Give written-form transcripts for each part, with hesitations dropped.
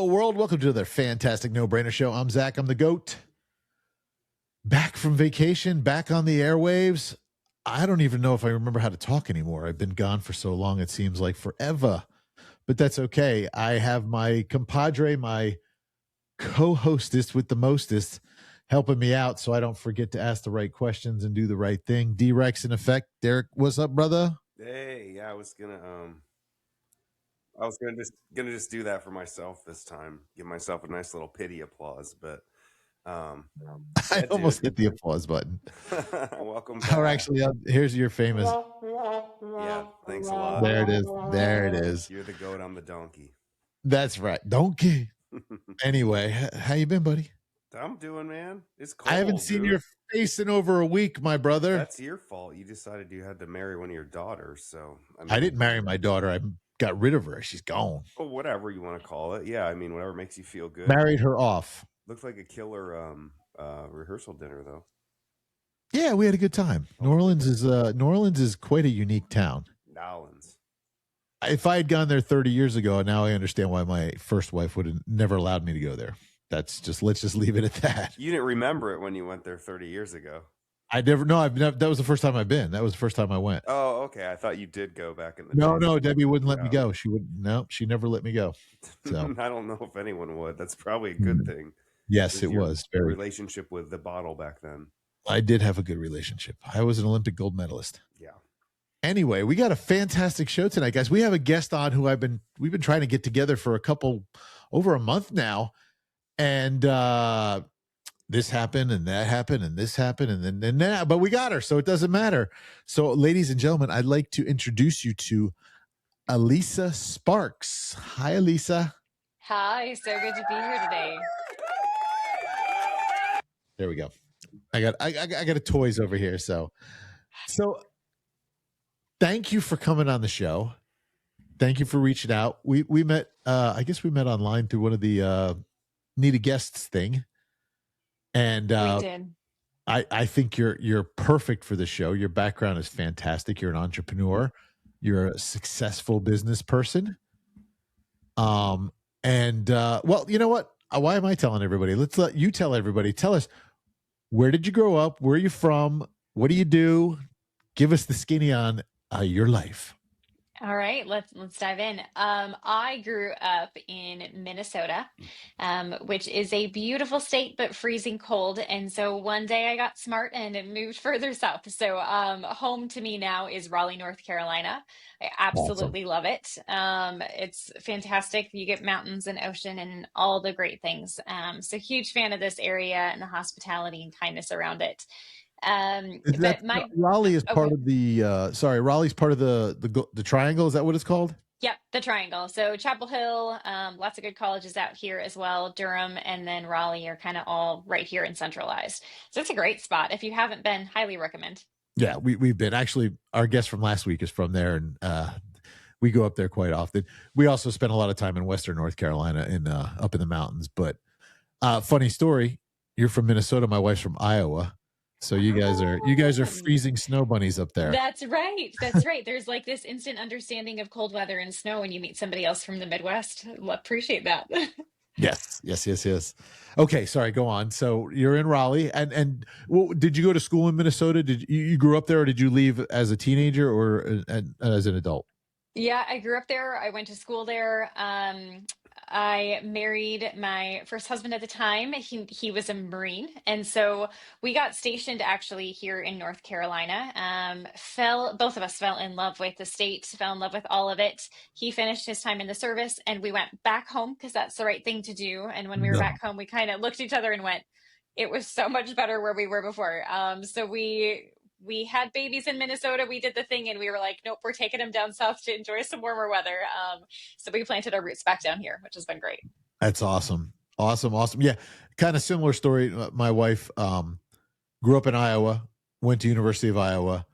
Hello, world. Welcome to the fantastic no-brainer show. I'm Zach. I'm the GOAT. Back from vacation, back on the airwaves. I don't even know if I remember how to talk anymore. I've been gone for so long, it seems like forever. But that's okay. I have my compadre, my co-hostess with the mostest, helping me out so I don't forget to ask the right questions and do the right thing. D-Rex in effect. Derek, what's up, brother? Hey, yeah, I was gonna just do that for myself this time. Give myself a nice little pity applause, but I almost hit the applause button. Welcome back. Or actually, here's your famous. Yeah, thanks a lot. There it is. There it is. You're the goat, I'm the donkey. That's right. Donkey. Anyway, how you been, buddy? I'm doing, man. It's cold. I haven't seen your face in over a week, my brother. That's your fault. You decided you had to marry one of your daughters, so I didn't marry my daughter. I got rid of her. She's gone. Well, whatever you want to call it. Yeah, I mean, whatever makes you feel good. Married her off. Looks like a killer rehearsal dinner, though. Yeah, we had a good time. New Orleans is quite a unique town. Nolans. If I had gone there 30 years ago, now I understand why my first wife would have never allowed me to go there. Let's just leave it at that. You didn't remember it when you went there 30 years ago. That was the first time I've been. That was the first time I went. Oh, okay. I thought you did go back in the No, day. no, Debbie wouldn't let me go. She never let me go. So I don't know if anyone would. That's probably a good thing. Yes, it was. Your relationship with the bottle back then. I did have a good relationship. I was an Olympic gold medalist. Yeah. Anyway, we got a fantastic show tonight, guys. We have a guest on who we've been trying to get together for over a month now. And this happened and that happened and this happened and then that, but we got her, so it doesn't matter. So, ladies and gentlemen, I'd like to introduce you to Alisa Sparks. Hi, Alisa. Hi, so good to be here today. There we go. I got a toys over here, so thank you for coming on the show. Thank you for reaching out. We met. I guess we met online through one of the Need a Guests thing, and we did. I think you're perfect for the show. Your background is fantastic. You're an entrepreneur. You're a successful business person. Well, you know what? Why am I telling everybody? Let's let you tell everybody. Tell us, where did you grow up? Where are you from? What do you do? Give us the skinny on your life. All right, let's dive in. I grew up in Minnesota, which is a beautiful state, but freezing cold. And so one day I got smart and moved further south. So home to me now is Raleigh, North Carolina. I absolutely love it. It's fantastic. You get mountains and ocean and all the great things. So huge fan of this area and the hospitality and kindness around it. Raleigh is part of the Raleigh's part of the triangle. Is that what it's called? Yep, the triangle. So Chapel Hill, lots of good colleges out here as well. Durham and then Raleigh are kind of all right here and centralized. So it's a great spot. If you haven't been, highly recommend. Yeah, we've been. Actually, our guest from last week is from there, and we go up there quite often. We also spend a lot of time in Western North Carolina up in the mountains. But funny story, you're from Minnesota. My wife's from Iowa. So you guys are freezing snow bunnies up there. That's right. That's right. There's like this instant understanding of cold weather and snow when you meet somebody else from the Midwest. Appreciate that. Yes. Okay, sorry, go on. So you're in Raleigh, and did you go to school in Minnesota? Did you grew up there, or did you leave as a teenager or as an adult? Yeah, I grew up there. I went to school there. I married my first husband at the time. He was a Marine. And so we got stationed actually here in North Carolina. Both of us fell in love with the state, fell in love with all of it. He finished his time in the service and we went back home because that's the right thing to do. And when we were back home, we kind of looked at each other and went, it was so much better where we were before. So we had babies in Minnesota. We did the thing and we were like, nope, we're taking them down south to enjoy some warmer weather. So we planted our roots back down here, which has been great. That's awesome. Awesome. Yeah. Kind of similar story. My wife grew up in Iowa, went to University of Iowa,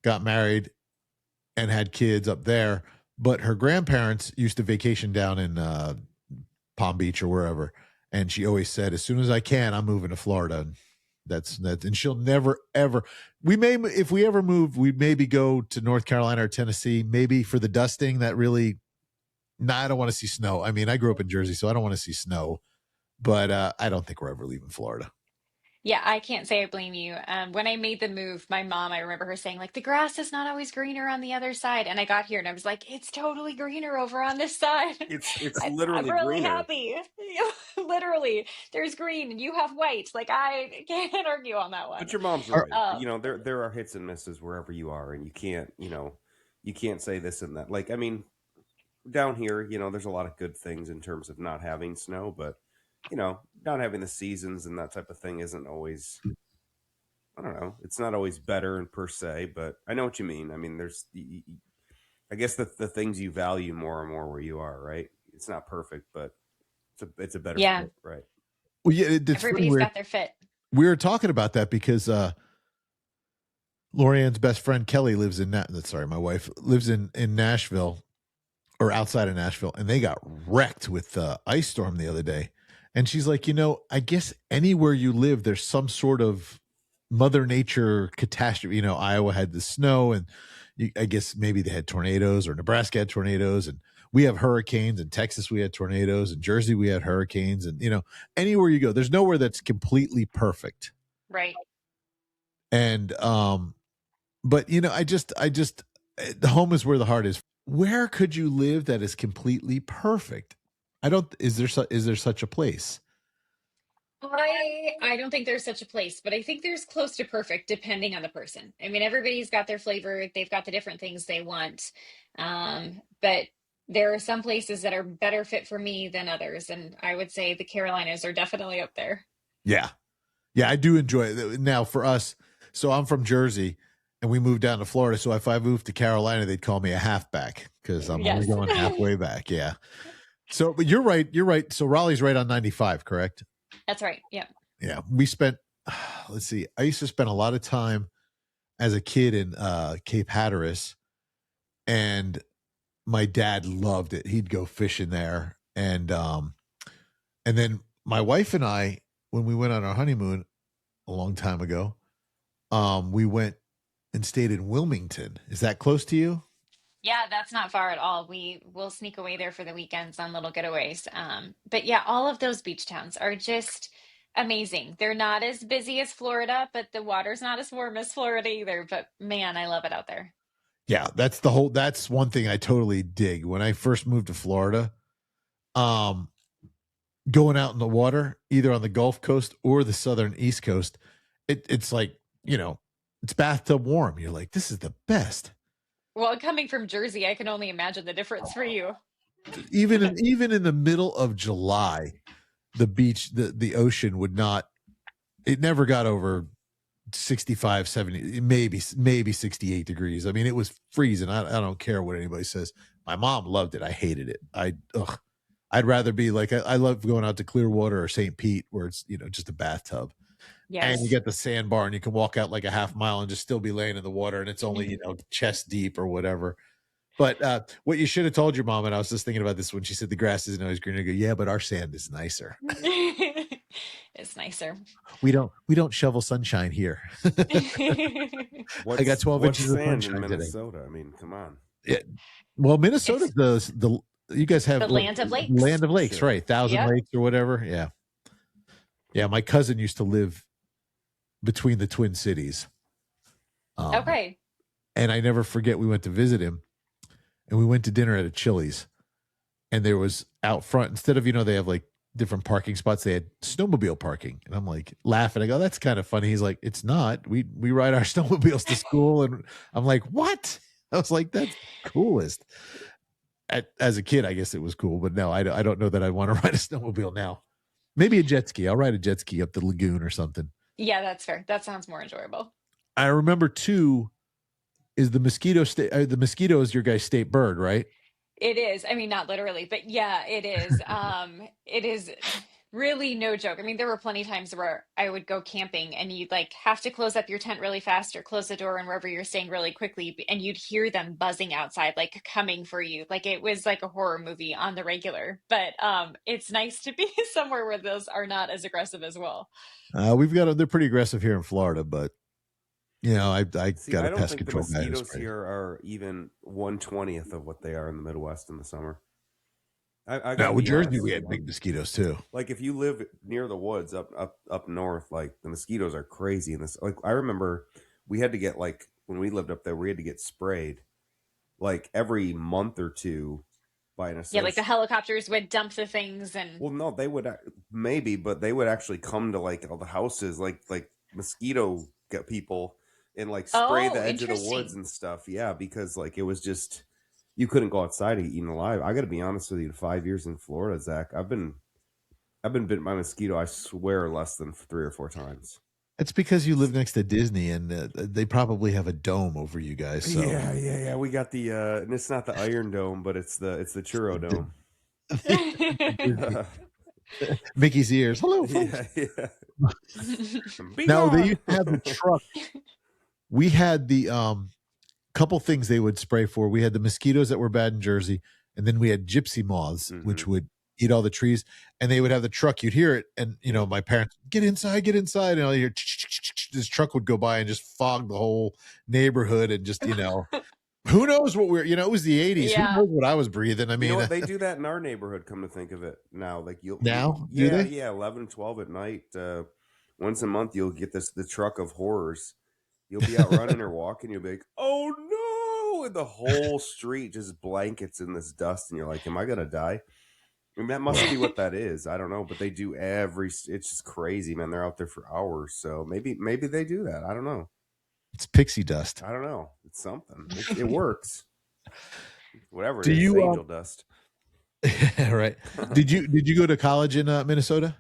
got married and had kids up there. But her grandparents used to vacation down in Palm Beach or wherever. And she always said, as soon as I can, I'm moving to Florida. And that's and she'll never ever. If we ever move, we maybe go to North Carolina or Tennessee, maybe for the dusting. That really Nah, I don't want to see snow. I mean, I grew up in Jersey, so I don't want to see snow. But I don't think we're ever leaving Florida. Yeah, I can't say I blame you. When I made the move, my mom, I remember her saying, like, the grass is not always greener on the other side. And I got here and I was like, it's totally greener over on this side. It's I'm literally really greener. happy. Literally, there's green and you have white. Like, I can't argue on that But one. your mom's Are- right. You know, there are hits and misses wherever you are, and you can't say this and that. Like, I mean, down here, there's a lot of good things in terms of not having snow, but not having the seasons and that type of thing isn't always. I don't know. It's not always better in per se, but I know what you mean. I mean, I guess the things you value more and more where you are, right? It's not perfect, but it's a better Yeah, fit, right? well, yeah, it's funny. everybody's got their fit. We were talking about that because Lorianne's best friend Kelly lives in sorry, my wife lives in Nashville or outside of Nashville, and they got wrecked with the ice storm the other day. And she's like, I guess anywhere you live, there's some sort of Mother Nature catastrophe. Iowa had the snow, and I guess maybe they had tornadoes, or Nebraska had tornadoes, and we have hurricanes. In Texas, we had tornadoes. In Jersey, we had hurricanes. And anywhere you go, there's nowhere that's completely perfect. Right. And but the home is where the heart is. Where could you live that is completely perfect? Is there such a place? I don't think there's such a place, but I think there's close to perfect depending on the person. I mean, everybody's got their flavor, they've got the different things they want. But there are some places that are better fit for me than others, and I would say the Carolinas are definitely up there. Yeah. Yeah, I do enjoy it. Now for us, so I'm from Jersey and we moved down to Florida. So if I moved to Carolina, they'd call me a halfback because I'm only Yes. going halfway back. Yeah. So, but you're right. You're right. So Raleigh's right on 95, correct? That's right. Yeah. Yeah. We spent, let's see, I used to spend a lot of time as a kid in Cape Hatteras, and my dad loved it. He'd go fishing there. And then my wife and I, when we went on our honeymoon a long time ago, we went and stayed in Wilmington. Is that close to you? Yeah, that's not far at all. We will sneak away there for the weekends on little getaways. But yeah, all of those beach towns are just amazing. They're not as busy as Florida, but the water's not as warm as Florida either. But man, I love it out there. Yeah, that's one thing I totally dig. When I first moved to Florida, um, going out in the water, either on the Gulf Coast or the southern East Coast, it's like, it's bathtub warm. You're like, this is the best. Well, coming from Jersey, I can only imagine the difference for you. Even in the middle of July, the beach, the ocean would not, it never got over 65, 70, maybe 68 degrees. I mean, it was freezing. I don't care what anybody says. My mom loved it. I hated it. I'd rather be like, I love going out to Clearwater or St. Pete where it's, just a bathtub. And you Yes. get the sandbar and you can walk out like a half mile and just still be laying in the water, and it's only, chest deep or whatever. But what you should have told your mom, and I was just thinking about this when she said the grass isn't always green. I go, yeah, but our sand is nicer. It's nicer. We don't shovel sunshine here. I got 12 what's inches of sand in sunshine today. Minnesota? I mean, come on. Yeah. Well, Minnesota's the you guys have The land of lakes. Land of lakes, Sure. right? Thousand Yep. Lakes or whatever. Yeah. Yeah. My cousin used to live between the Twin Cities. Okay. And I never forget, we went to visit him, and we went to dinner at a Chili's, and there was out front, instead of, they have like different parking spots, they had snowmobile parking. And I'm like laughing. I go, that's kind of funny. He's like, it's not. We ride our snowmobiles to school. And I'm like, what? I was like, that's the coolest. As a kid, I guess it was cool, but no, I don't know that I want to ride a snowmobile now. Maybe a jet ski. I'll ride a jet ski up the lagoon or something. Yeah, that's fair. That sounds more enjoyable. I remember too, is the mosquito the mosquito is your guy's state bird, right? It is. I mean, not literally, but yeah, it is. It is really no joke. I mean, there were plenty of times where I would go camping and you'd like have to close up your tent really fast or close the door and wherever you're staying really quickly, and you'd hear them buzzing outside, like coming for you. Like it was like a horror movie on the regular. But it's nice to be somewhere where those are not as aggressive as well. They're pretty aggressive here in Florida, but I See, got I a don't pest think the control guy. mosquitoes here are even 1/20th of what they are in the Midwest in the summer. I Now gotta with be Jersey, honest we with had you. big mosquitoes too. Like if you live near the woods up north, like the mosquitoes are crazy. And this, like I remember, we had to get like when we lived up there, we had to get sprayed like every month or two by an Yeah, like the associate. helicopters would dump the things and Well, no, they would maybe, but they would actually come to like all the houses, like mosquito get people, and like spray the oh, edge of the woods interesting. and stuff. Yeah, because like it was just you couldn't go outside eating alive. I got to be honest with you. 5 years in Florida, Zach, I've been bitten by a mosquito. I swear less than 3 or 4 times. It's because you live next to Disney, and they probably have a dome over you guys. So Yeah. We got the and it's not the Iron Dome, but it's the Churro Dome. Mickey's ears. Hello, folks. Yeah. Be Now they gone. used to have the truck. We had the couple things they would spray for. We had the mosquitoes that were bad in Jersey, and then we had gypsy moths, which would eat all the trees. And they would have the truck. You'd hear it, and my parents get inside, and all you hear this truck would go by and just fog the whole neighborhood, and just who knows what it was the 80s. Who Yeah. knows what I was breathing? I mean, you know what? They do that in our neighborhood. Come to think of it, now like do they? Yeah, 11, 12 at night. Once a month, you'll get the truck of horrors. You'll be out running or walking. You'll be like, "Oh no!" And the whole street just blankets in this dust, and you're like, "Am I gonna die?" I mean, that must be what that is. I don't know, but they do it's just crazy, man. They're out there for hours, so maybe they do that. I don't know. It's pixie dust. I don't know. It's something. It works. Whatever it Do is, you, angel dust. right? Did you go to college in Minnesota?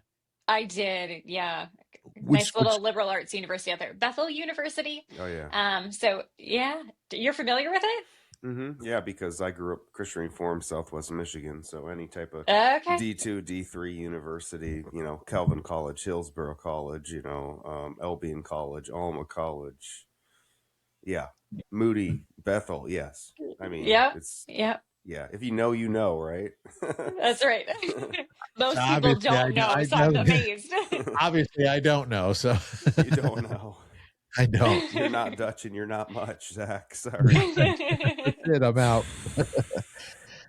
I did, yeah. Which Nice little liberal arts university out there, Bethel University. Oh yeah. So yeah, you're familiar with it? Yeah, because I grew up Christian Reformed, Southwest Michigan. So any type of Okay. D2, D3 university, Calvin College, Hillsborough College, Albion College, Alma College. Yeah. Moody, Bethel. Yes. I mean, Yep. it's, Yep. yeah. If you know, right? That's right. Most people Obviously, don't know, so I'm amazed. Obviously, I don't know. So You don't know. I don't. You're not Dutch and you're not much, Zach. Sorry. That's it, I'm out.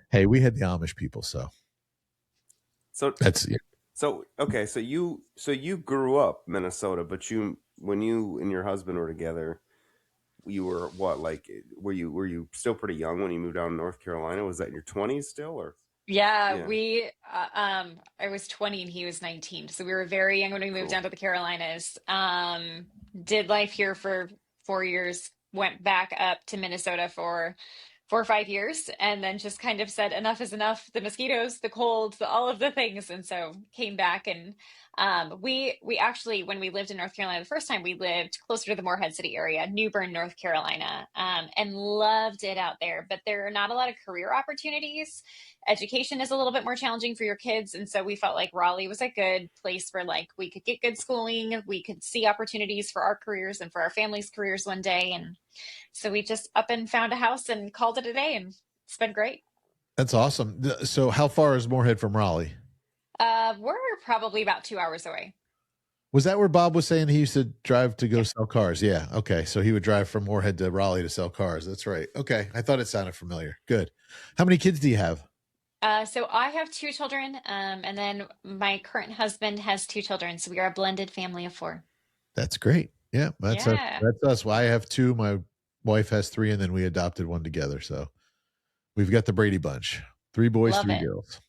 Hey, we had the Amish people, so that's it. So okay, so you grew up Minnesota, but when you and your husband were together, you were what, like were you still pretty young when you moved down to North Carolina? Was that in your 20s still, or? Yeah, Yeah. I was 20 and he was 19. So we were very young when we moved Cool. down to the Carolinas. Did life here for 4 years, went back up to Minnesota for 4 or 5 years, and then just kind of said, enough is enough. The mosquitoes, the cold, all of the things. And so came back and we actually, when we lived in North Carolina the first time, we lived closer to the Morehead City area, New Bern, North Carolina, and loved it out there. But there are not a lot of career opportunities. Education is a little bit more challenging for your kids, and so we felt like Raleigh was a good place where like we could get good schooling, we could see opportunities for our careers and for our families' careers one day. And so we just up and found a house and called it a day, and it's been great. That's awesome. So how far is Morehead from Raleigh? We're probably about 2 hours away. Was that where Bob was saying he used to drive to go sell cars? Yeah. Okay. So he would drive from Morehead to Raleigh to sell cars. That's right. Okay. I thought it sounded familiar. Good. How many kids do you have? So I have 2 children, and then my current husband has 2 children. So we are a blended family of 4. That's great. Yeah. That's us. Well, I have 2. My wife has 3, and then we adopted one together. So we've got the Brady Bunch. 3 boys, Love 3 it. girls.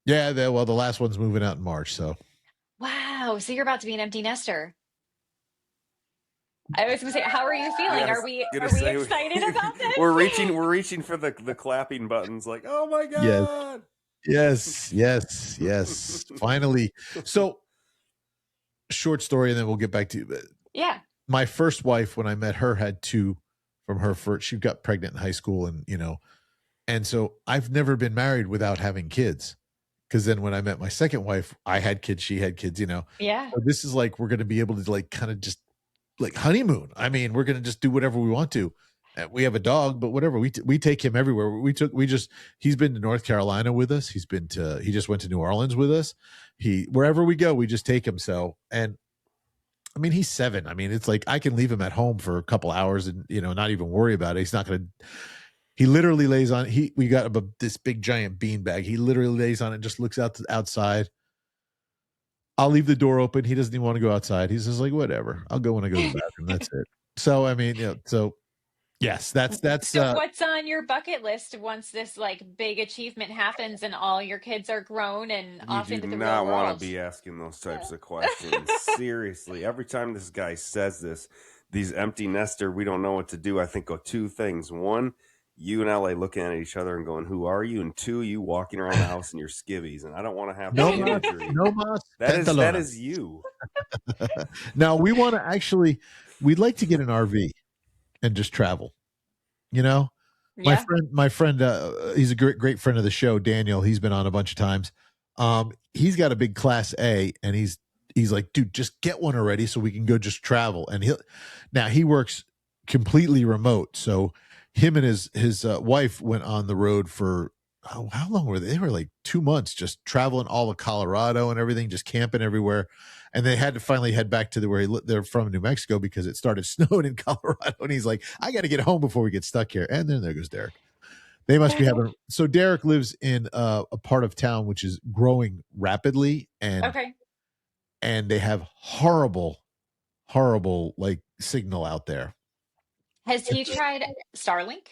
Yeah. The last one's moving out in March. So Wow. So you're about to be an empty nester. I was going to say, how are you feeling? Yes, Are we gonna say excited about this? We're reaching for the clapping buttons, like, oh my god. Yes. Finally. So short story, and then we'll get back to Yeah. my first wife, when I met her, had 2 from her first. She got pregnant in high school, and so I've never been married without having kids. Because then when I met my second wife, I had kids, she had kids, Yeah. So this is like, we're going to be able to like kind of just like honeymoon. I mean, we're going to just do whatever we want to. We have a dog, but whatever. We take him everywhere. He's been to North Carolina with us. He just went to New Orleans with us. Wherever we go, we just take him. So, and I mean, he's 7. I mean, it's like I can leave him at home for a couple hours and, not even worry about it. He literally lays on. We got this big giant bean bag. He literally lays on it, and just looks out to the outside. I'll leave the door open. He doesn't even want to go outside. He's just like, whatever. I'll go when I go to the bathroom. That's it. So I mean, so yes, that's So what's on your bucket list once this like big achievement happens and all your kids are grown and You off do into the real not want world? to be asking those types of questions. Seriously, every time this guy says this, these empty nester, we don't know what to do. I think of two things. One, you and LA looking at each other and going, "Who are you?" And two, you walking around the house in your skivvies, and I don't want to have that imagery. no mas That is you. Now we want to actually. We'd like to get an RV and just travel. You know, Yeah. my friend, he's a great friend of the show, Daniel. He's been on a bunch of times. He's got a big Class A, and he's like, dude, just get one already so we can go just travel. And he works completely remote, so him and his wife went on the road for how long were they? They were like 2 months, just traveling all of Colorado and everything, just camping everywhere. And they had to finally head back to where they're from, New Mexico, because it started snowing in Colorado. And he's like, I got to get home before we get stuck here. And then there goes Derek. They must be having. So Derek lives in a part of town which is growing rapidly, and Okay. and they have horrible like signal out there. Has he tried Starlink?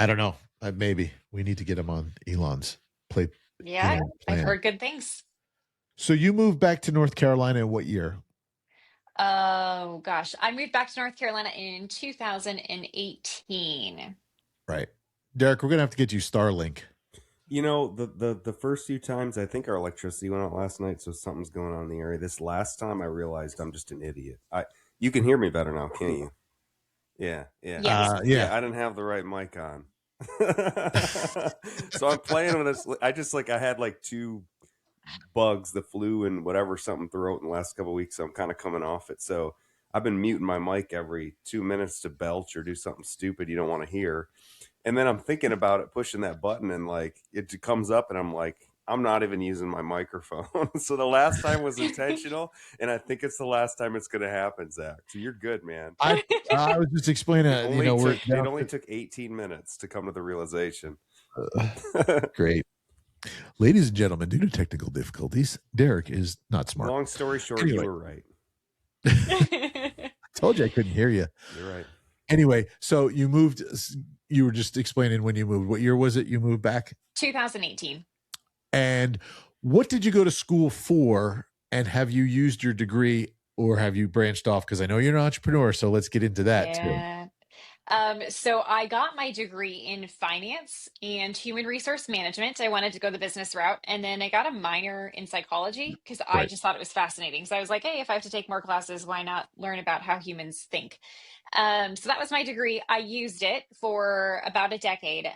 I don't know. Maybe we need to get him on Elon's play. Yeah, I've plan. heard good things. So you moved back to North Carolina in what year? Oh gosh, I moved back to North Carolina in 2018. Right. Derek, we're gonna have to get you Starlink. You know, the first few times, I think our electricity went out last night, so something's going on in the area. This last time, I realized I'm just an idiot. You can hear me better now, can't you? Yeah. Yes. Yeah. I didn't have the right mic on. So I'm playing with this. I had like 2 bugs, the flu and whatever, something throat in the last couple of weeks. So I'm kind of coming off it. So I've been muting my mic every 2 minutes to belch or do something stupid you don't want to hear. And then I'm thinking about it, pushing that button, and like it comes up, and I'm like, I'm not even using my microphone. So the last time was intentional, and I think it's the last time it's going to happen, Zach. So you're good, man. I was just explaining it. It only took 18 minutes to come to the realization. Great. Ladies and gentlemen, due to technical difficulties, Derek is not smart. Long story short, anyway. You were right. I told you I couldn't hear you. You're right. Anyway, so you moved. You were just explaining when you moved. What year was it you moved back? 2018. And what did you go to school for? And have you used your degree, or have you branched off? Because I know you're an entrepreneur, so let's get into that too. So I got my degree in finance and human resource management. I wanted to go the business route. And then I got a minor in psychology because I just thought it was fascinating. So I was like, hey, if I have to take more classes, why not learn about how humans think? So that was my degree. I used it for about a decade.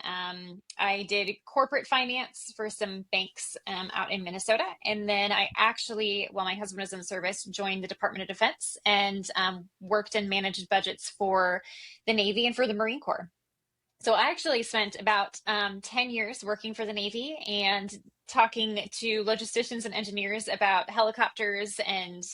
I did corporate finance for some banks out in Minnesota. And then I actually, while my husband was in service, joined the Department of Defense and worked and managed budgets for the Navy and for the Marine Corps. So I actually spent about 10 years working for the Navy and talking to logisticians and engineers about helicopters and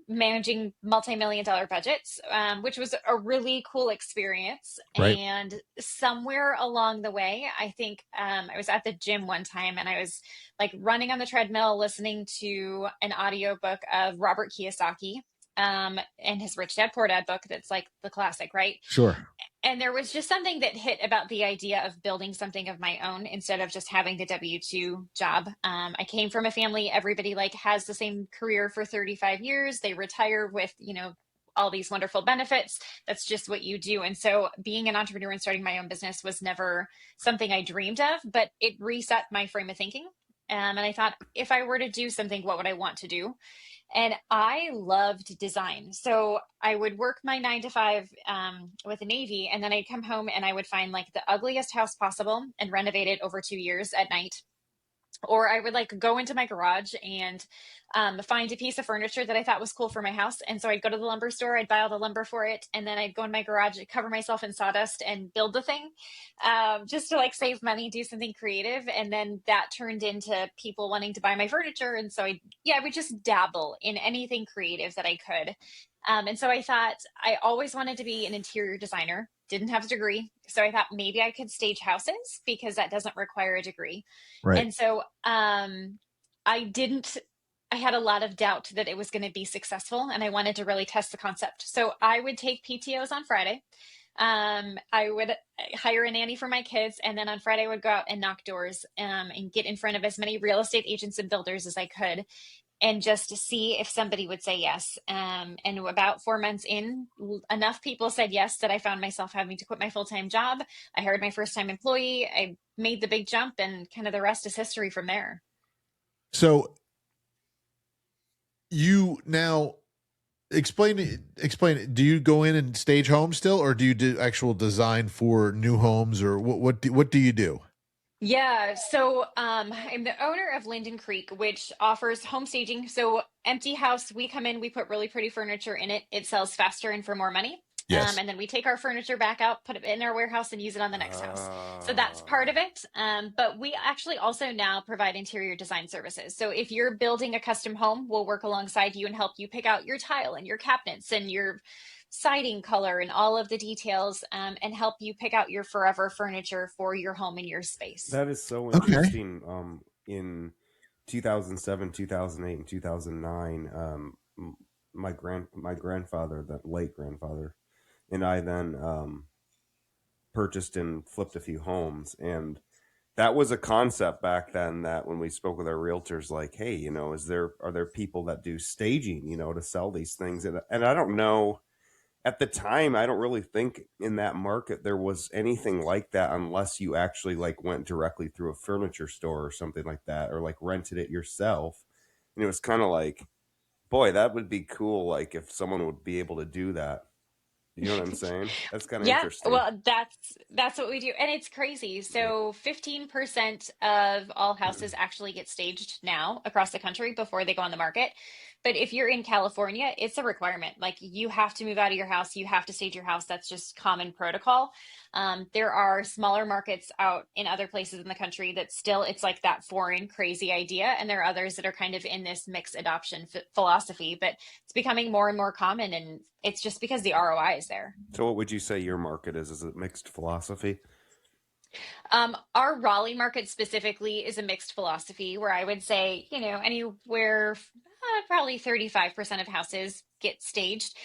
managing multi-million-dollar budgets, which was a really cool experience. Right. And somewhere along the way, I think I was at the gym one time and I was like running on the treadmill, listening to an audiobook of Robert Kiyosaki and his Rich Dad Poor Dad book. That's like the classic, right? Sure. And there was just something that hit about the idea of building something of my own instead of just having the W-2 job. I came from a family, everybody like has the same career for 35 years. They retire with, all these wonderful benefits. That's just what you do. And so being an entrepreneur and starting my own business was never something I dreamed of, but it reset my frame of thinking. And I thought, if I were to do something, what would I want to do? And I loved design. So I would work my 9 to 5 with the Navy, and then I'd come home and I would find like the ugliest house possible and renovate it over 2 years at night. Or I would like go into my garage and find a piece of furniture that I thought was cool for my house. And so I'd go to the lumber store, I'd buy all the lumber for it. And then I'd go in my garage, cover myself in sawdust and build the thing just to like save money, do something creative. And then that turned into people wanting to buy my furniture. And so I would just dabble in anything creative that I could. And so I thought I always wanted to be an interior designer, didn't have a degree. So I thought maybe I could stage houses because that doesn't require a degree. Right. And so I didn't, I had a lot of doubt that it was going to be successful and I wanted to really test the concept. So I would take PTOs on Friday. I would hire a nanny for my kids, and then on Friday I would go out and knock doors and get in front of as many real estate agents and builders as I could and just to see if somebody would say yes. And about 4 months in, enough people said yes that I found myself having to quit my full-time job. I hired my first-time employee. I made the big jump, and kind of the rest is history from there. So you now explain it. Do you go in and stage homes still, or do you do actual design for new homes, or what do you do? Yeah, so I'm the owner of Linden Creek, which offers home staging. So empty house, we come in, we put really pretty furniture in it. It sells faster and for more money. Yes. And then we take our furniture back out, put it in our warehouse, and use it on the next house. So that's part of it. But we actually also now provide interior design services. So if you're building a custom home, we'll work alongside you and help you pick out your tile and your cabinets and your siding color and all of the details, and help you pick out your forever furniture for your home and your space. That is so Okay. interesting. In 2007, 2008, and 2009, my grandfather, that late grandfather, and I then purchased and flipped a few homes, and that was a concept back then. That when we spoke with our realtors, like, hey, you know, are there people that do staging, you know, to sell these things? And I don't know. At the time, I don't really think in that market there was anything like that unless you actually like went directly through a furniture store or something like that, or like rented it yourself. And it was kind of like, boy, that would be cool. Like if someone would be able to do that. You know what I'm saying? That's kind of Yeah, interesting. well, that's what we do, and it's crazy. So 15% of all houses actually get staged now across the country before they go on the market. But if you're in California, it's a requirement. Like you have to move out of your house, you have to stage your house. That's just common protocol. There are smaller markets out in other places in the country that still it's like that foreign crazy idea, and there are others that are kind of in this mixed adoption philosophy. But it's becoming more and more common, and it's just because the ROI is there. So what would you say your market is? Is it mixed philosophy? Our Raleigh market specifically is a mixed philosophy where I would say, anywhere probably 35% of houses get staged.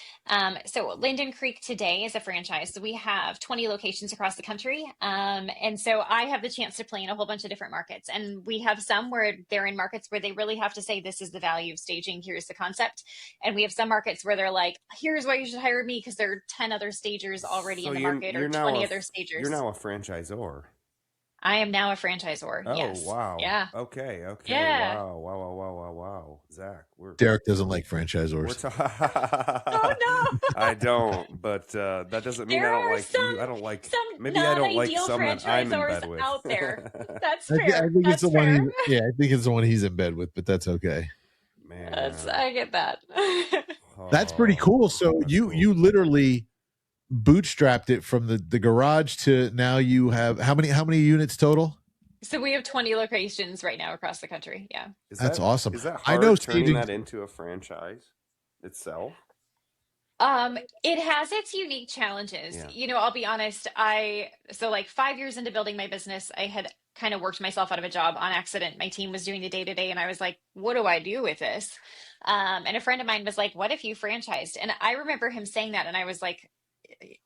So Linden Creek today is a franchise. So we have 20 locations across the country. And so I have the chance to play in a whole bunch of different markets. And we have some where they're in markets where they really have to say, this is the value of staging. Here's the concept. And we have some markets where they're like, here's why you should hire me because there are 10 other stagers already in the market or 20 other stagers. You're now a franchisor. I am now a franchisor. Oh, yes. Wow. Yeah. Okay. Yeah. Wow. Zach, Derek doesn't like franchisors. Oh no. I don't, but that doesn't mean I don't like you. I don't like maybe I don't like some that I'm in bed with out there. That's I fair. think That's it's the fair. one. I think it's the one he's in bed with, but that's okay. Man, I get that. That's pretty cool. So you literally bootstrapped it from the garage to now you have how many units total? So we have 20 locations right now across the country. Yeah. That's awesome. Is that hard turning that into a franchise itself? It has its unique challenges. Yeah. I'll be honest. So like 5 years into building my business, I had kind of worked myself out of a job on accident. My team was doing the day-to-day and I was like, what do I do with this? And a friend of mine was like, what if you franchised? And I remember him saying that. And I was like,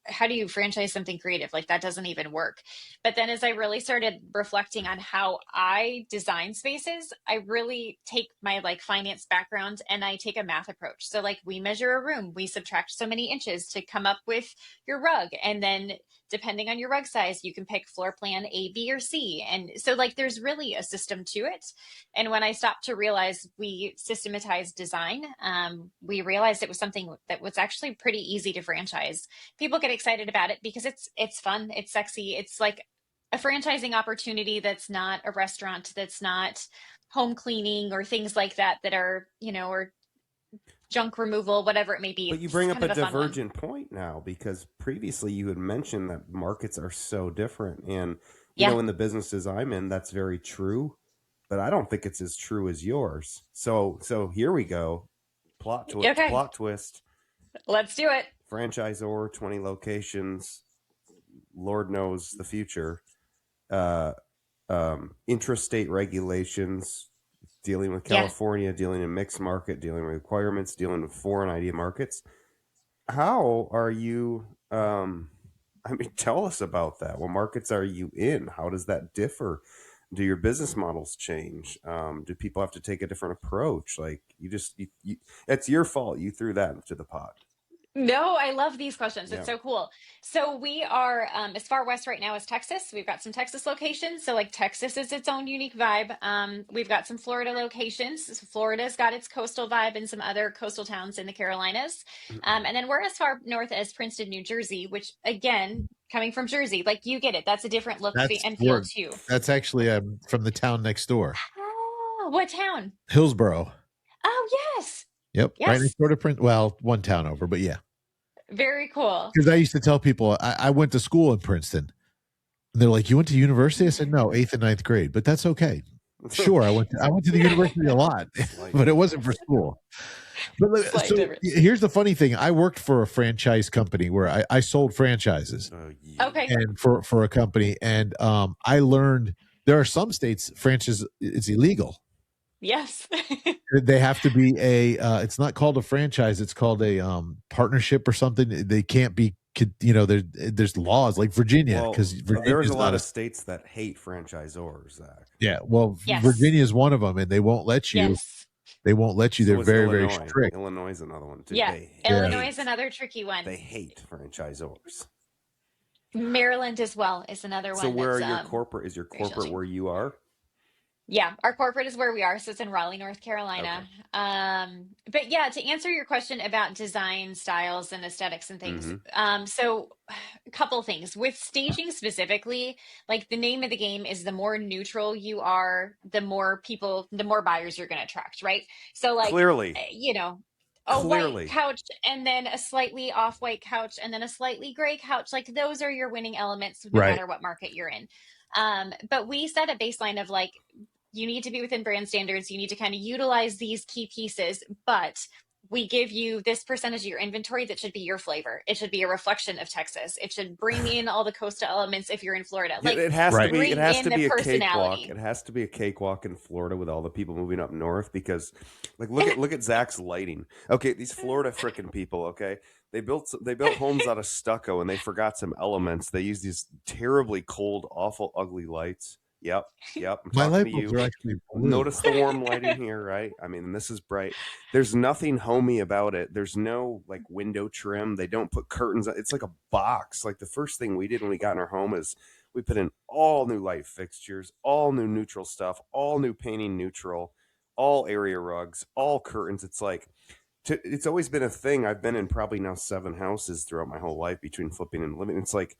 how do you franchise something creative? Like that doesn't even work. But then as I really started reflecting on how I design spaces, I really take my like finance background and I take a math approach. So like we measure a room, we subtract so many inches to come up with your rug. And then depending on your rug size, you can pick floor plan A, B, or C. And so like there's really a system to it. And when I stopped to realize we systematized design, we realized it was something that was actually pretty easy to franchise. People get excited about it because it's fun, it's sexy, it's like a franchising opportunity that's not a restaurant, that's not home cleaning or things like that are, or junk removal, whatever it may be. But you bring up a divergent point now because previously you had mentioned that markets are so different. And, you know, in the businesses I'm in, that's very true. But I don't think it's as true as yours. So here we go. Plot twist. Let's do it. Franchisor, 20 locations. Lord knows the future. Intrastate regulations, dealing with Yeah. California, dealing in mixed market, dealing with requirements, dealing with foreign idea markets. How are you? I mean, tell us about that. What markets are you in? How does that differ? Do your business models change? Do people have to take a different approach? Like it's your fault. You threw that into the pot. No, I love these questions. It's Yeah. so cool. So we are as far west right now as Texas. We've got some Texas locations. So like Texas is its own unique vibe. We've got some Florida locations. So Florida's got its coastal vibe and some other coastal towns in the Carolinas. And then we're as far north as Princeton, New Jersey, which again, coming from Jersey, like you get it. That's a different look That's and feel where, too. that's actually from the town next door, Oh, what town? Hillsboro. Oh, yes. Yep, right Yes. next door to Prince. Well, one town over, but yeah. Very cool. Because I used to tell people I went to school in Princeton. And they're like, "You went to university?" I said, "No, 8th and 9th grade," but that's okay. Sure, I went to the university a lot, but it wasn't for school. But Slight so difference. here's the funny thing: I worked for a franchise company where I sold franchises, Yeah. Okay. and for a company, and I learned there are some states franchise it's illegal. Yes. They have to be a. It's not called a franchise; it's called a partnership or something. They can't be. There's laws like Virginia Well, because there's a lot of states that hate franchisors, Zach. Yeah, well, Yes. Virginia is one of them, and they won't let you. Yes. They won't let you. So They're is very, Illinois. very strict. Illinois is another one too. Yeah. They Illinois hate, is another tricky one. They hate franchisors. Maryland as well is another one. So where are that's, your corporate? Is your very corporate challenging. where you are? Yeah, our corporate is where we are, so it's in Raleigh, North Carolina. But yeah, to answer your question about design styles and aesthetics and things, so a couple things with staging specifically, like the name of the game is the more neutral you are, the more buyers you're going to attract, right? So like, Clearly. A Clearly. white couch and then a slightly off-white couch and then a slightly gray couch, like those are your winning elements no Right. matter what market you're in. But we set a baseline of like, you need to be within brand standards. You need to kind of utilize these key pieces, but we give you this percentage of your inventory that should be your flavor. It should be a reflection of Texas. It should bring in all the coastal elements if you're in Florida. Like it has to be. It has to be a personality. cakewalk. It has to be a cakewalk in Florida with all the people moving up north. Because, like, look at Zach's lighting. Okay, these Florida frickin' people. Okay, they built homes out of stucco and they forgot some elements. They use these terribly cold, awful, ugly lights. Yep. I'm My talking light to bulbs you. are actually blue. Notice the warm lighting here, right? I mean, this is bright. There's nothing homey about it. There's no like window trim. They don't put curtains. It's like a box. Like the first thing we did when we got in our home is we put in all new light fixtures, all new neutral stuff, all new painting neutral, all area rugs, all curtains. It's like it's always been a thing. I've been in probably now 7 houses throughout my whole life between flipping and living. It's like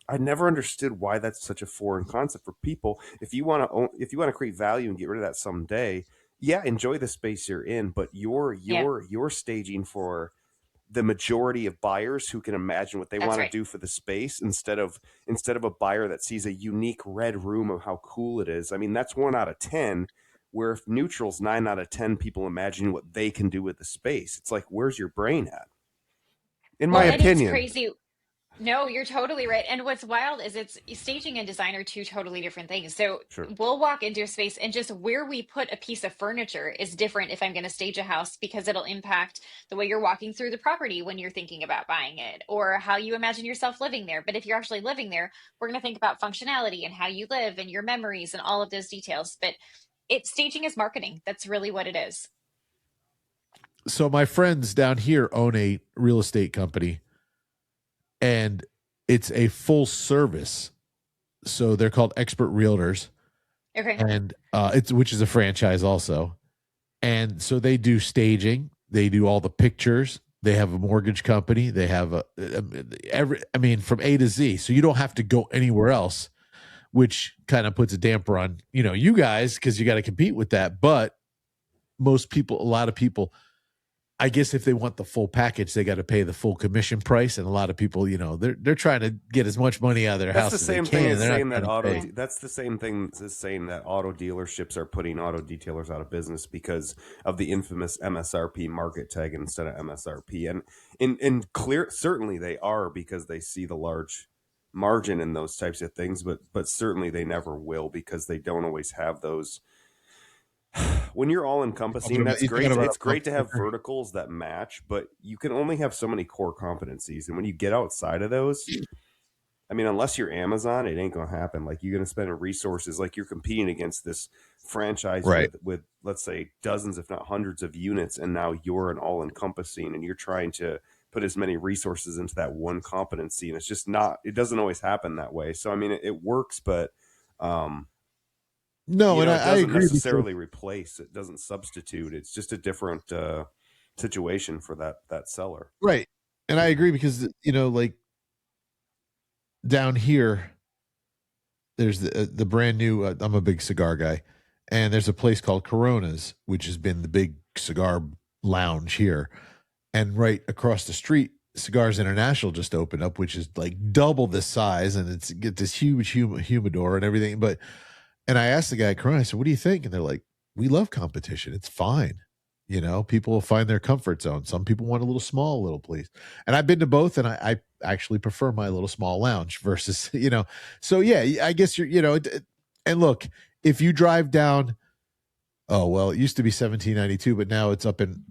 I never understood why that's such a foreign concept for people. If you want to create value and get rid of that someday, yeah, enjoy the space you're in, but you're staging for the majority of buyers who can imagine what they want to do for the space instead of a buyer that sees a unique red room of how cool it is. I mean, that's 1 out of 10. Where if neutral's 9 out of 10 people imagining what they can do with the space, it's like, where's your brain at? In my opinion. It's crazy. No, you're totally right. And what's wild is it's staging and design are 2 totally different things. So we'll walk into a space and just where we put a piece of furniture is different if I'm going to stage a house because it'll impact the way you're walking through the property when you're thinking about buying it or how you imagine yourself living there. But if you're actually living there, we're going to think about functionality and how you live and your memories and all of those details. But staging is marketing. That's really what it is. So my friends down here own a real estate company, and it's a full service. So they're called Expert Realtors. Okay. And which is a franchise also. And so they do staging, they do all the pictures, they have a mortgage company, they have from A to Z. So you don't have to go anywhere else, which kind of puts a damper on, you guys, because you got to compete with that. But a lot of people I guess if they want the full package, they got to pay the full commission price. And a lot of people, they're trying to get as much money out of their house as they can. That's the same thing as saying that auto dealerships are putting auto detailers out of business because of the infamous MSRP market tag instead of MSRP. And certainly they are, because they see the large margin in those types of things, but certainly they never will, because they don't always have those. When you're all encompassing, that's great. It's great to have verticals that match, but you can only have so many core competencies. And when you get outside of those, I mean, unless you're Amazon, it ain't going to happen. Like, you're going to spend resources, like you're competing against this franchise with, let's say, dozens, if not hundreds of units. And now you're an all encompassing, and you're trying to put as many resources into that one competency. And it's just not, it doesn't always happen that way. So, I mean, it works, but, no, and it doesn't I agree necessarily replace. It doesn't substitute. It's just a different situation for that seller. Right. And I agree, because, like down here, there's the brand new, I'm a big cigar guy, and there's a place called Corona's, which has been the big cigar lounge here. And right across the street, Cigars International just opened up, which is like double the size, and it's get this huge humidor and everything. And I asked the guy at Corona, I said, what do you think? And they're like, we love competition. It's fine. People will find their comfort zone. Some people want a little place. And I've been to both, and I actually prefer my little small lounge versus, So, yeah, I guess and look, if you drive down, it used to be 1792, but now it's up in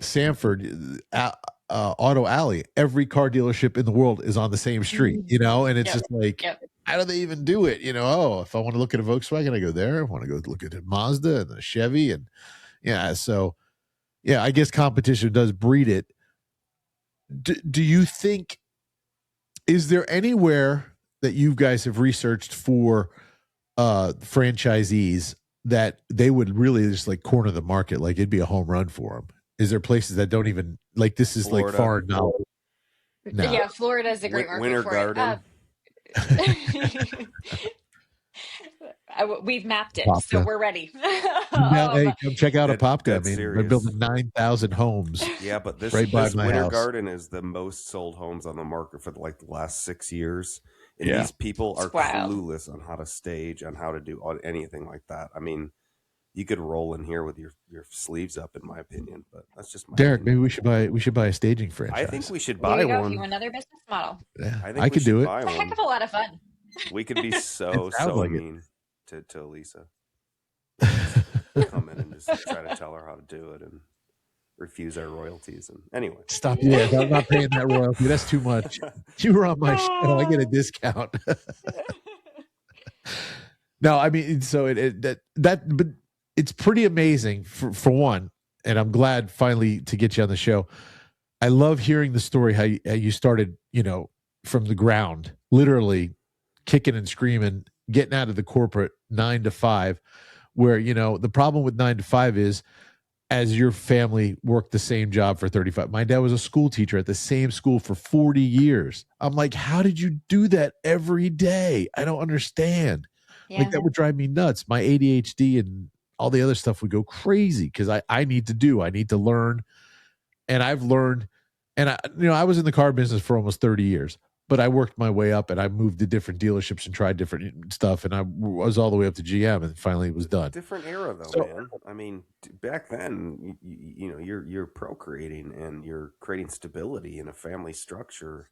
Sanford, Auto Alley. Every car dealership in the world is on the same street, and it's just like, how do they even do it? If I want to look at a Volkswagen, I go there. I want to go look at a Mazda and a Chevy, and I guess competition does breed it. Do you think, is there anywhere that you guys have researched for franchisees that they would really just like corner the market? Like, it'd be a home run for them. Is there places that don't even, like, this is Florida, like foreign knowledge? No. Yeah, Florida is a great market Winter for Garden. We've mapped it, Apopka. so we're ready. Hey, come check out Apopka. I mean, they're building 9,000 homes. Yeah, but this Winter Garden is the most sold homes on the market for the last 6 years. And these people are clueless on how to stage, on how to do anything like that. I mean, you could roll in here with your sleeves up, in my opinion, but that's just my Derek, opinion. maybe we should buy a staging franchise. I think we should buy one. Another business model. Yeah, I could do it. It's a heck of a lot of fun. We could be so mean to Alisa. Come in and just try to tell her how to do it and refuse our royalties. And anyway, stop. Yeah, I'm not paying that royalty. That's too much. You were on my show. I get a discount. No, I mean, so but it's pretty amazing for one, and I'm glad finally to get you on the show. I love hearing the story how you started, from the ground, literally kicking and screaming, getting out of the corporate 9 to 5, where, the problem with 9 to 5 is, as your family worked the same job for 35. My dad was a school teacher at the same school for 40 years. I'm like, how did you do that every day? I don't understand. Yeah. Like, that would drive me nuts. My ADHD and all the other stuff would go crazy, because I need to learn. And I've learned, and I was in the car business for almost 30 years, but I worked my way up, and I moved to different dealerships and tried different stuff. And I was all the way up to GM, and finally it was done. Different era though, man. I mean, back then, you're procreating and you're creating stability in a family structure.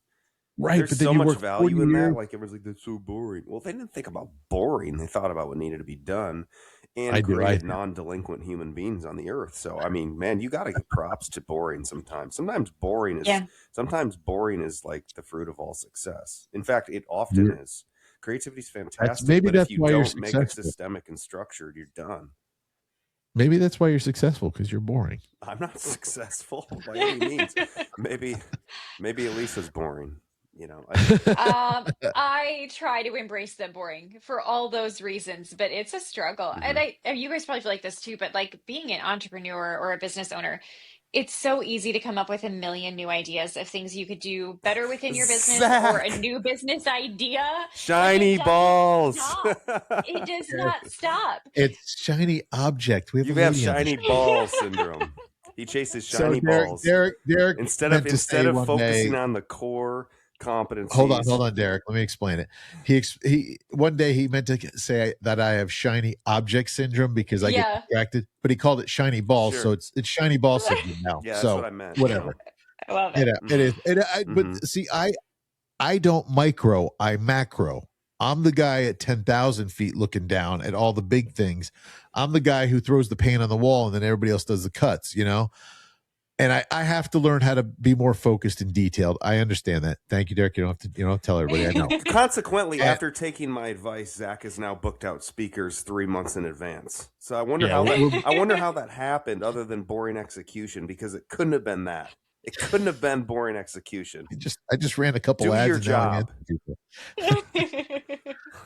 Right. There's so much value in that. Like, everyone's like, that's so boring. Well, they didn't think about boring. They thought about what needed to be done. And created non-delinquent human beings on the earth. So, I mean, man, you got to give props to boring sometimes. Sometimes boring is like the fruit of all success. In fact, it often is. Creativity is fantastic. Maybe that's if you why don't you're make successful. it systemic and structured, you're done. Maybe that's why you're successful, because you're boring. I'm not successful by any means. Maybe Alisa's boring. I try to embrace the boring for all those reasons, but it's a struggle. Mm-hmm. And you guys probably feel like this too, but like, being an entrepreneur or a business owner, it's so easy to come up with a million new ideas of things you could do better within your business, or a new business idea. Shiny balls. It does not stop. It's shiny object. You have shiny ball syndrome. He chases So shiny balls Derek instead meant of to say one focusing day. on the core competencies. Hold on, Derek. Let me explain it. He one day he meant to say that I have shiny object syndrome because I get Yeah. distracted, but he called it shiny balls, Sure. so it's shiny ball syndrome now. Yeah, that's so what I meant. whatever. I love it. It is. But see, I don't micro, I macro. I'm the guy at 10,000 feet looking down at all the big things. I'm the guy who throws the paint on the wall and then everybody else does the cuts, you know? And I have to learn how to be more focused and detailed. I understand that. Thank you, Derek. You don't have to, tell everybody. I know. Consequently, after taking my advice, Zach has now booked out speakers 3 months in advance. So I wonder how that happened, other than boring execution, because it couldn't have been that. It couldn't have been boring execution. I just ran a couple ads. Do your and job.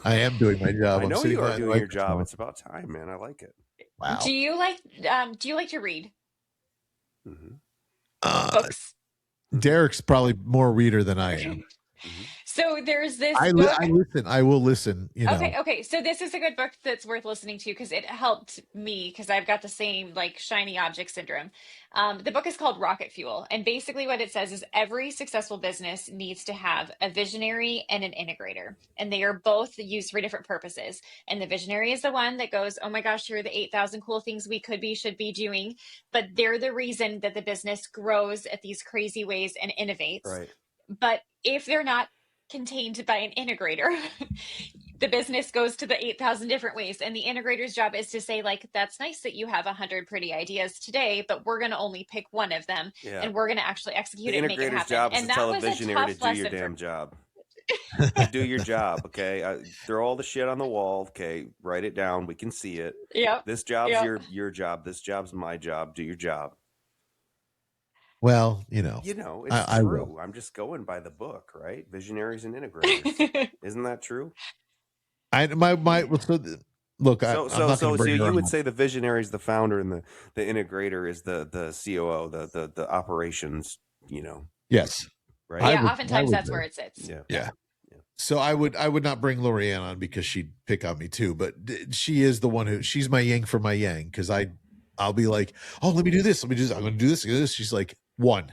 I am doing my job. I know you are doing your job. Microphone. It's about time, man. I like it. Wow. Do you like to read Mm-hmm. books? Derek's probably more reader than I am. So there's this I book. listen. I will listen. Okay. So this is a good book that's worth listening to because it helped me because I've got the same like shiny object syndrome. The book is called Rocket Fuel, and basically what it says is every successful business needs to have a visionary and an integrator, and they are both used for different purposes. And the visionary is the one that goes, "Oh my gosh, here are the 8,000 cool things we should be doing," but they're the reason that the business grows at these crazy ways and innovates. Right. But if they're not contained by an integrator, the business goes to the 8,000 different ways. And the integrator's job is to say, like, that's nice that you have 100 pretty ideas today, but we're going to only pick one of them and we're going to actually execute it and make it happen. The integrator's job is and to tell a was visionary a to do your damn job. Do your job, okay? Throw all the shit on the wall, okay? Write it down. We can see it. Yep. This job's your job. This job's my job. Do your job. Well, it's true. I'm just going by the book, right? Visionaries and integrators. Isn't that true? Look, so you would say the visionary is the founder and the integrator is the COO, the operations, Yes. Right. Yeah, oftentimes that's where it sits. Yeah. So I would not bring Lorianne on because she'd pick on me too, but she is the one she's my yin for my yang, because I'll be like, oh, let me do this. I'm going to do this. She's like, one.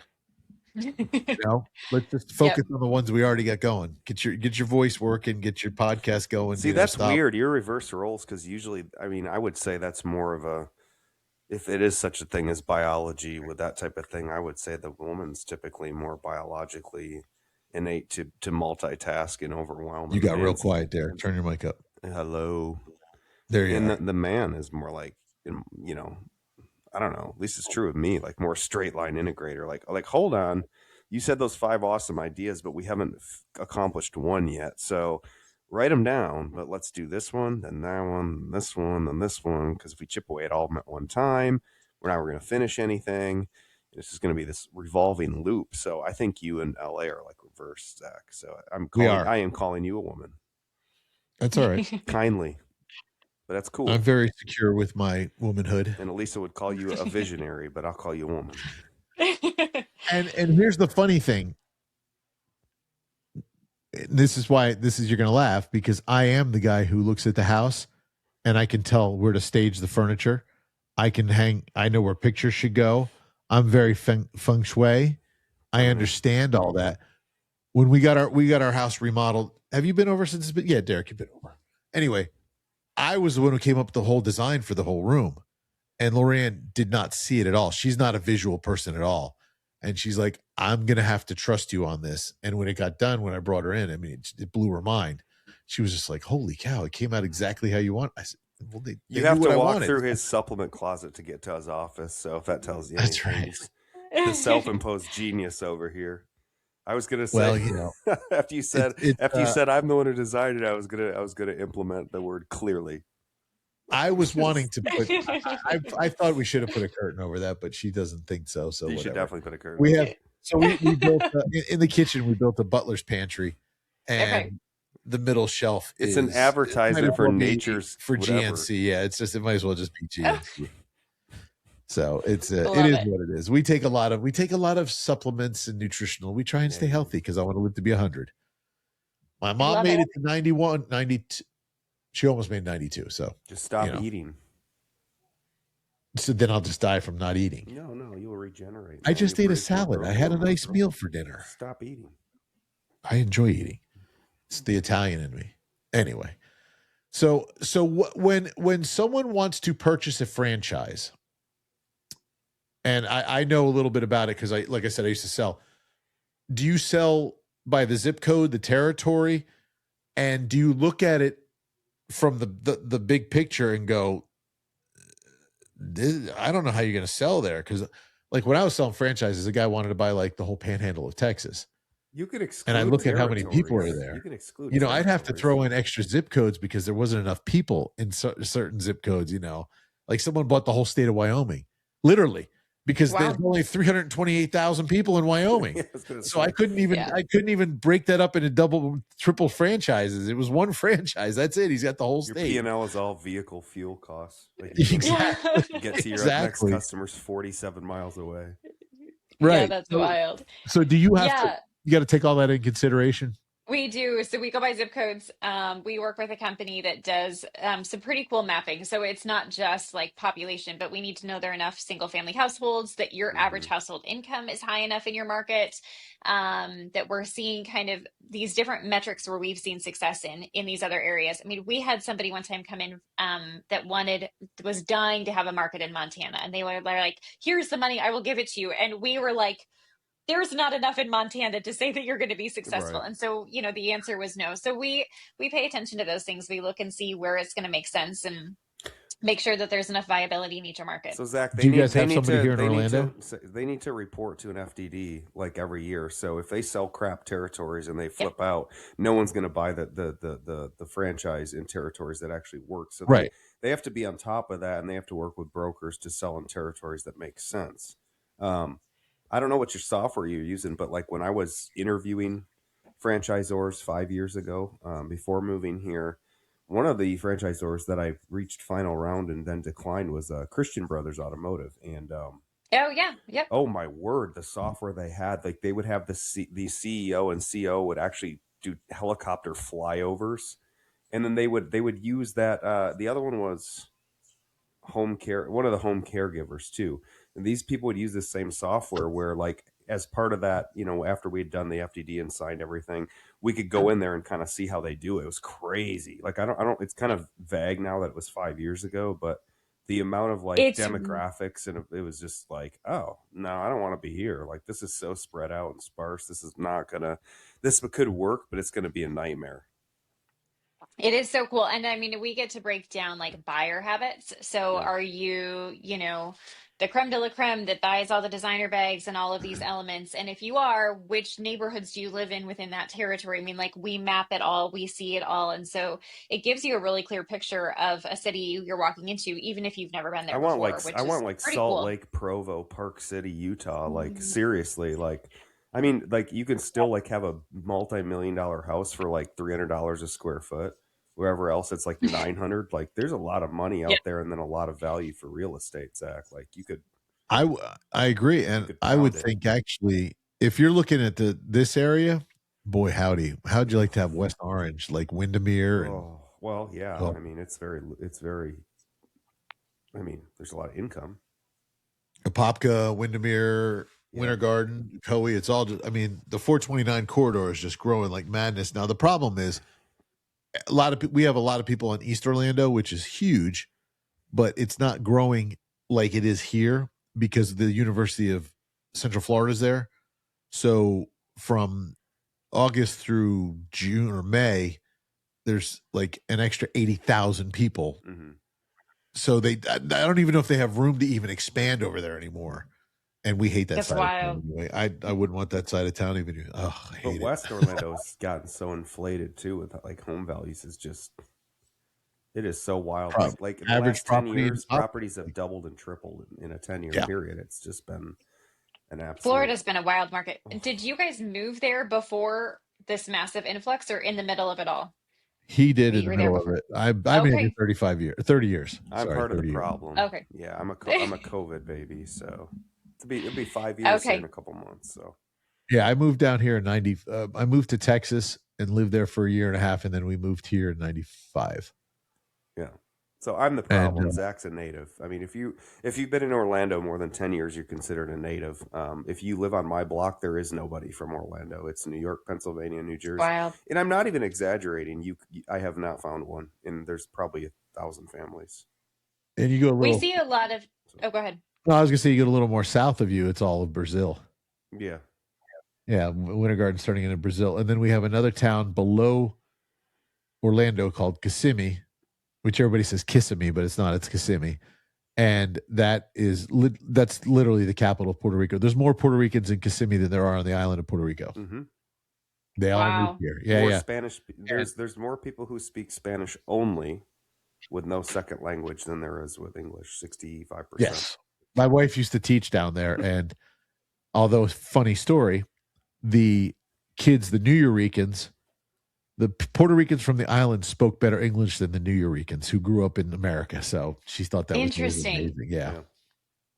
Let's just focus on the ones we already got going. Get your voice working, get your podcast going. See, that's weird. You're reverse roles, because usually, I would say that's more of if it is such a thing as biology with that type of thing, I would say the woman's typically more biologically innate to multitask and overwhelm. You got real quiet there. Turn your mic up. Hello. There you are. The man is more like, I don't know, at least it's true of me, like more straight line integrator. Like, hold on, you said those 5 awesome ideas, but we haven't accomplished one yet. So write them down, but let's do this one, then that one, this one, then this one. Because if we chip away at all of them at one time, we're not going to finish anything. It's just going to be this revolving loop. So I think you and LA are like reverse, Zach. So I am calling you a woman. That's all right. Kindly. But that's cool. I'm very secure with my womanhood. And Alisa would call you a visionary, but I'll call you a woman. And here's the funny thing. This is you're going to laugh, because I am the guy who looks at the house and I can tell where to stage the furniture. I know where pictures should go. I'm very feng shui. I understand all that. When we got our house remodeled, have you been over since it's been? Yeah, Derek, you've been over. Anyway, I was the one who came up with the whole design for the whole room, and Lorianne did not see it at all. She's not a visual person at all. And she's like, I'm going to have to trust you on this. And when it got done, when I brought her in, it blew her mind. She was just like, holy cow, it came out exactly how you want. I said, well, you have to walk through his supplement closet to get to his office. So if that tells you anything, that's right. The self-imposed genius over here. I was going to say, after you said I'm the one who designed it, I was going to implement the word clearly. I was wanting to put. I thought we should have put a curtain over that, but she doesn't think so. So you whatever. Should definitely put a curtain. We built in the kitchen. We built a butler's pantry, and the middle shelf. It's an advertisement for nature's for whatever. GNC. Yeah, it might as well just be GNC. So it is what it is. We take a lot of supplements and nutritional. We try and stay healthy because I want to live to be 100. My mom made it to 91, 92. She almost made 92. So just stop eating. So then I'll just die from not eating. No, you'll regenerate. I man. just You ate a break your salad. I growth had a hormone. nice meal for dinner. Stop eating. I enjoy eating. It's the Italian in me. Anyway, so when someone wants to purchase a franchise, and I know a little bit about it because like I said, I used to sell. Do you sell by the zip code, the territory, and do you look at it from the big picture and go, I don't know how you're going to sell there? Because like when I was selling franchises, a guy wanted to buy like the whole panhandle of Texas. You could exclude And I look at how many people are territories. there. You can exclude You know, I'd have to territories. throw in extra zip codes because there wasn't enough people in certain zip codes, you know. Like someone bought the whole state of Wyoming, literally, because Wow. there's only 328,000 people in Wyoming. Yeah, I was gonna So say. I couldn't even break that up into double, triple franchises. It was one franchise. That's it. He's got the whole Your state. P&L is all vehicle fuel costs. Like Exactly. get to your Exactly. next customers 47 miles away. Right. Yeah, that's wild. So do you have to, Yeah. you got to take all that in consideration? We do. So we go by zip codes. We work with a company that does some pretty cool mapping. So it's not just like population, but we need to know there are enough single family households, that your average household income is high enough in your market, that we're seeing kind of these different metrics where we've seen success in these other areas. I mean, we had somebody one time come in that was dying to have a market in Montana. And they're like, here's the money, I will give it to you. And we were like, there's not enough in Montana to say that you're going to be successful. Right. And so, you know, the answer was no. So we pay attention to those things. We look and see where it's going to make sense and make sure that there's enough viability in each market. So Zach, Do you guys have somebody here in Orlando? They need to report to an FDD like every year. So if they sell crap territories and they flip out, no one's going to buy the franchise in territories that actually work. So they have to be on top of that, and they have to work with brokers to sell in territories that make sense. I don't know what your software you're using, but like when I was interviewing franchisors 5 years ago, before moving here, one of the franchisors that I reached final round and then declined was Christian Brothers Automotive. And oh yeah, yep. Oh my word, the software they had, like they would have the CEO and CO would actually do helicopter flyovers, and then they would use that. The other one was home care, one of the home caregivers too. And these people would use the same software where, like, as part of that, you know, after we'd done the FDD and signed everything, we could go in there and kind of see how they do it. It was crazy. Like, I don't, it's kind of vague now that it was 5 years ago, but the amount of like demographics, and it was just like, oh no, I don't want to be here. Like, this is so spread out and sparse. This is not gonna, this could work, but it's going to be a nightmare. It is so cool. And I mean, we get to break down like buyer habits. So are you, you know, the creme de la creme that buys all the designer bags and all of these elements? And if you are, which neighborhoods do you live in within that territory? I mean, like, we map it all, we see it all. And so it gives you a really clear picture of a city you're walking into, even if you've never been there before. I want like Salt Lake, Provo, Park City, Utah. Like, seriously, like, I mean, like, you can still like have a multi-million-dollar house for like $300 a square foot. Wherever else it's like 900. Like, there's a lot of money out there, and then a lot of value for real estate, Zach. Like, you could. I agree, and I would think actually, if you're looking at this area, boy howdy, how'd you like to have West Orange, like Windermere? Oh, well, yeah. I mean, it's very. I mean, there's a lot of income. Apopka, Windermere, Winter Garden, Coe, it's all just, I mean, the 429 corridor is just growing like madness. Now the problem is, we have a lot of people in East Orlando, which is huge, but it's not growing like it is here because the University of Central Florida is there. So from August through June or May, there's like an extra 80,000 people. Mm-hmm. So I don't even know if they have room to even expand over there anymore. And we hate that. That's wild. Anyway. I wouldn't want that side of town even. I hate it. West Orlando's gotten so inflated too with like home values. Is just, it is so wild. Like in the last 10 years, properties have doubled and tripled in a 10-year period. It's just been an absolute. Florida's been a wild market. Did you guys move there before this massive influx, or in the middle of it all? He did in the middle of it. I've been here 30 years. I'm part of the problem. Okay. Yeah, I'm a COVID baby, so. It'll be 5 years in a couple months. So, yeah, I moved down here in 90. I moved to Texas and lived there for a year and a half, and then we moved here in 95. Yeah, So I'm the And problem. Zach's a native. I mean, if you've been in Orlando more than 10 years, you're considered a native. If you live on my block, there is nobody from Orlando. It's New York, Pennsylvania, New Jersey, Wild. and I'm not even exaggerating. I have not found one, and there's probably 1,000 families. you go a We little. see a lot of. Oh, go ahead. No, I was gonna say you go a little more south of you. It's all of Brazil. Yeah. Yeah, Winter Garden starting in Brazil, and then we have another town below Orlando called Kissimmee, which everybody says Kissimmee, but it's not. It's Kissimmee, and that's literally the capital of Puerto Rico. There's more Puerto Ricans in Kissimmee than there are on the island of Puerto Rico. Mm-hmm. They all Wow. moved here. Yeah, More yeah. Spanish. There's more people who speak Spanish only with no second language than there is with English. 65%. Yes, my wife used to teach down there, and although funny story, the kids, the New Euricans, the Puerto Ricans from the island spoke better English than the New Euricans who grew up in America. So she thought that was Interesting. really amazing. Yeah.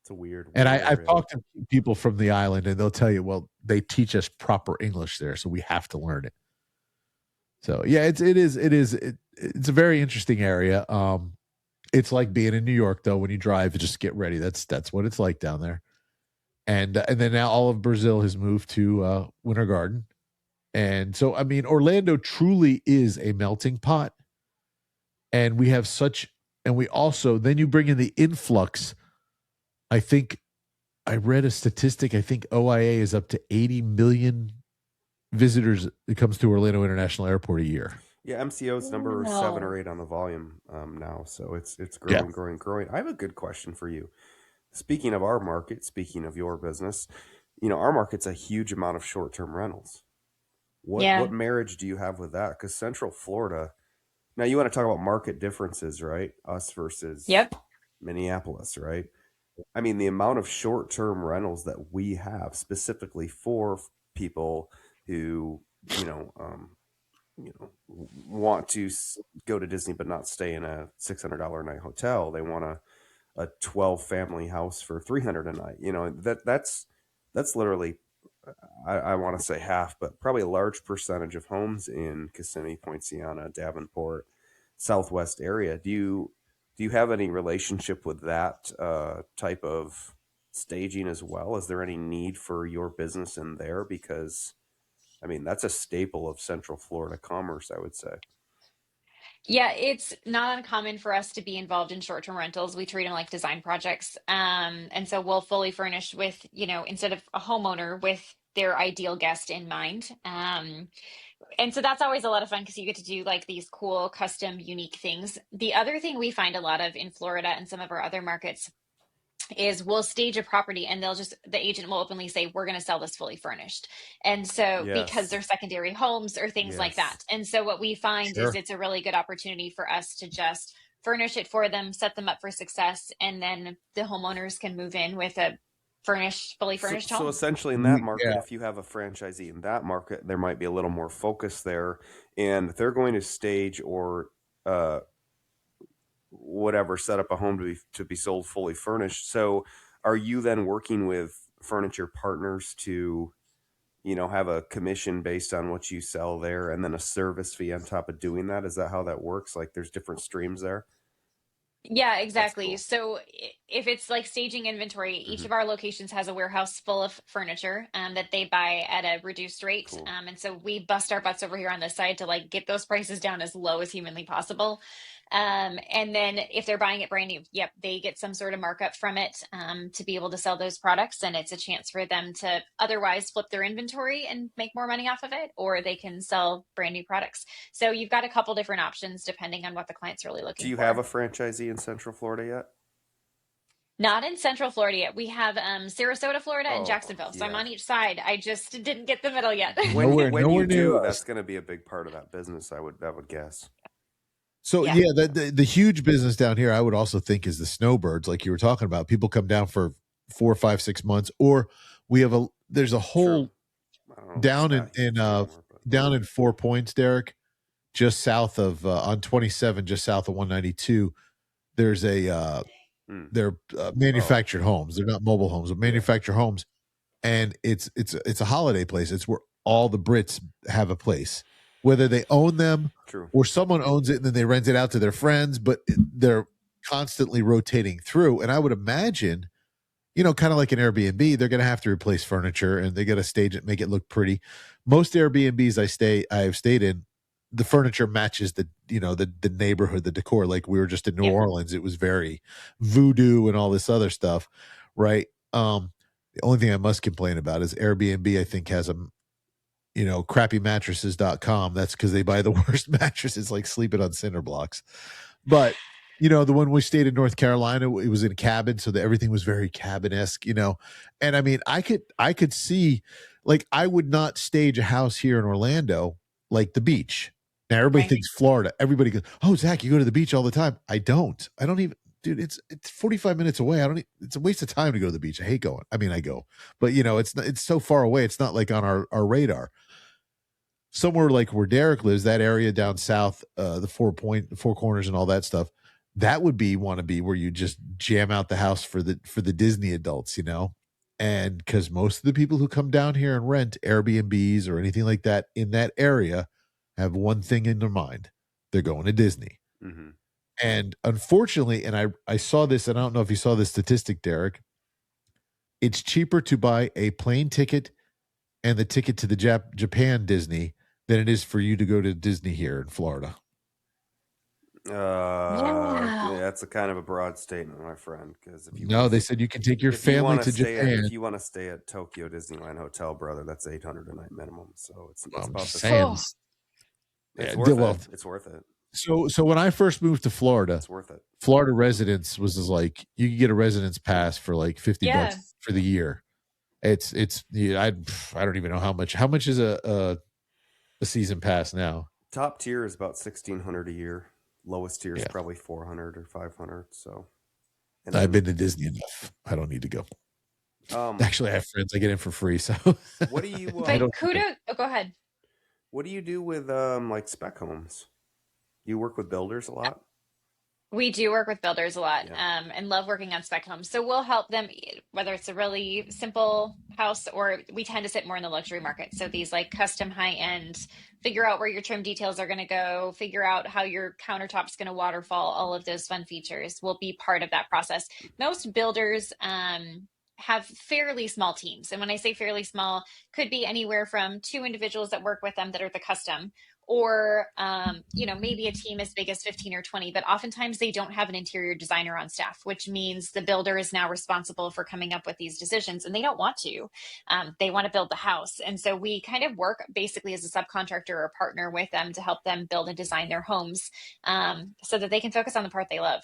It's a weird. And area. I've talked to people from the island, and they'll tell you, well, they teach us proper English there, so we have to learn it. So yeah, it's a very interesting area. It's like being in New York, though. When you drive, just get ready. That's what it's like down there. And then now all of Brazil has moved to Winter Garden, and so I mean, Orlando truly is a melting pot. And we have and we also then you bring in the influx. I think I read a statistic. I think OIA is up to 80 million visitors that comes to Orlando International Airport a year. Yeah, MCO's number 7 or 8 on the volume now, so it's growing, growing. I have a good question for you. Speaking of our market, speaking of your business, our market's a huge amount of short-term rentals. What marriage do you have with that? Because Central Florida, now you want to talk about market differences, right? Us versus Minneapolis, right? I mean, the amount of short-term rentals that we have specifically for people who, want to go to Disney but not stay in a $600 a night hotel. They want a 12 family house for $300 a night. That's literally, I want to say half, but probably a large percentage of homes in Kissimmee, Poinciana, Davenport, Southwest area. Do you have any relationship with that type of staging as well? Is there any need for your business in there? Because I mean, that's a staple of Central Florida commerce, I would say. Yeah, it's not uncommon for us to be involved in short-term rentals. We treat them like design projects. And so we'll fully furnish with, instead of a homeowner with their ideal guest in mind. And so that's always a lot of fun because you get to do like these cool, custom, unique things. The other thing we find a lot of in Florida and some of our other markets is we'll stage a property and the agent will openly say, we're going to sell this fully furnished. And so because they're secondary homes or things like that. And so what we find is it's a really good opportunity for us to just furnish it for them, set them up for success. And then the homeowners can move in with a fully furnished home. So essentially in that market, if you have a franchisee in that market, there might be a little more focus there, and they're going to stage or whatever, set up a home to be sold fully furnished. So are you then working with furniture partners to, have a commission based on what you sell there and then a service fee on top of doing that? Is that how that works? Like there's different streams there? Yeah, exactly. Cool. So if it's like staging inventory, each of our locations has a warehouse full of furniture that they buy at a reduced rate. Cool. And so we bust our butts over here on this side to like get those prices down as low as humanly possible. And then if they're buying it brand new, they get some sort of markup from it to be able to sell those products. And it's a chance for them to otherwise flip their inventory and make more money off of it, or they can sell brand new products. So you've got a couple different options depending on what the client's really looking for. Do you have a franchisee in Central Florida yet? Not in Central Florida yet. We have Sarasota, Florida, and Jacksonville. So I'm on each side. I just didn't get the middle yet. When you do, that's going to be a big part of that business, I would guess. So the huge business down here, I would also think, is the snowbirds, like you were talking about. People come down for 4, 5, 6 months, or there's a whole down in 4 Points, Derek, just south of on 27, just south of 192. There's they're manufactured homes. They're not mobile homes, but manufactured homes, and it's a holiday place. It's where all the Brits have a place. whether they own them True. or someone owns it and then they rent it out to their friends, but they're constantly rotating through. And I would imagine, you know, kind of like an Airbnb, they're going to have to replace furniture and they got to stage it, make it look pretty. Most Airbnbs I have stayed in, the furniture matches the, you know, the neighborhood, the decor. Like we were just in New Orleans, it was very voodoo and all this other stuff, right? The only thing I must complain about is Airbnb, I think, has a, you know, crappymattresses.com. That's because they buy the worst mattresses, like sleeping on cinder blocks. But, you know, the one we stayed in North Carolina, it was in a cabin, so that everything was very cabin-esque, you know. And I mean, I could see, like, I would not stage a house here in Orlando like the beach. Now everybody thinks Florida. Everybody goes, "Oh, Zach, you go to the beach all the time." I don't even, dude. It's 45 minutes away. It's a waste of time to go to the beach. I hate going. I mean, I go, but you know, it's so far away. It's not like on our radar. Somewhere like where Derek lives, that area down south, the Four Corners and all that stuff, that would want to be where you just jam out the house for the Disney adults, you know. And because most of the people who come down here and rent Airbnbs or anything like that in that area have one thing in their mind: they're going to Disney. Mm-hmm. And unfortunately, and I saw this, and I don't know if you saw this statistic, Derek, it's cheaper to buy a plane ticket and the ticket to the Japan Disney than it is for you to go to Disney here in Florida. Yeah. That's a kind of a broad statement, my friend. Because if you they said you can take your family to Japan. If you want to stay at Tokyo Disneyland Hotel, brother, that's $800 a night minimum. So it's about the same. It's worth it. It's worth it. So when I first moved to Florida, it's worth it. Florida residence was like you could get a residence pass for like $50 for the year. It's I don't even know how much. How much is a season pass now? Top tier is about $1,600 a year. Lowest tier is probably $400 or $500. So, I've been to Disney enough. I don't need to go. Actually, I have friends. I get in for free. So, what do you? But kudos. Oh, go ahead. What do you do with like spec homes? You work with builders a lot? We do work with builders a lot, and love working on spec homes. So we'll help them, whether it's a really simple house or we tend to sit more in the luxury market. So these like custom high end, figure out where your trim details are going to go, figure out how your countertop's going to waterfall, all of those fun features will be part of that process. Most builders have fairly small teams. And when I say fairly small, could be anywhere from 2 individuals that work with them that are the custom, or you know, maybe a team as big as 15 or 20, but oftentimes they don't have an interior designer on staff, which means the builder is now responsible for coming up with these decisions, and they don't want to. They want to build the house, and so we kind of work basically as a subcontractor or partner with them to help them build and design their homes, so that they can focus on the part they love.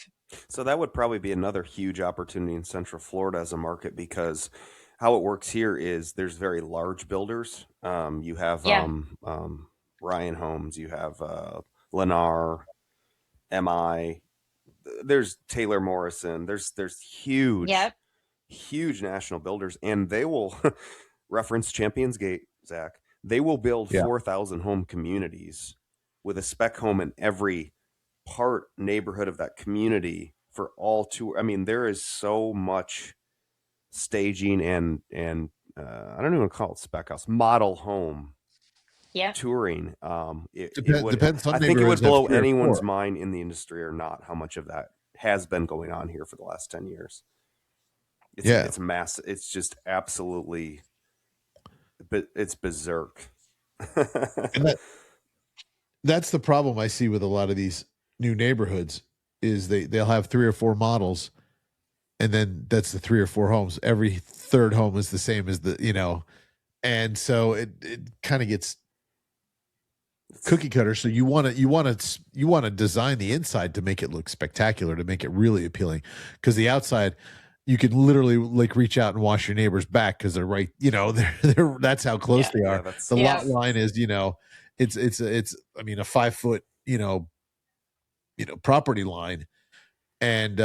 So that would probably be another huge opportunity in Central Florida as a market, because how it works here is there's very large builders. You have Ryan Homes, you have Lennar, MI, there's Taylor Morrison, there's huge national builders, and they will reference Champions Gate, Zach. They will build 4,000 home communities with a spec home in every neighborhood of that community for all tour. I mean, there is so much staging and I don't even call it spec house, model home touring. Depends on I think it would blow anyone's mind in the industry or not how much of that has been going on here for the last 10 years. It's massive. It's just absolutely, but it's berserk. That's the problem I see with a lot of these new neighborhoods is they'll have 3 or 4 models, and then that's the 3 or 4 homes. Every third home is the same as the, you know, and so it kind of gets cookie cutter. So you want to design the inside to make it look spectacular, to make it really appealing, because the outside you can literally like reach out and wash your neighbor's back because they're right, you know, they're that's how close they are. The lot line is, you know, it's I mean a 5 foot, you know, property line, and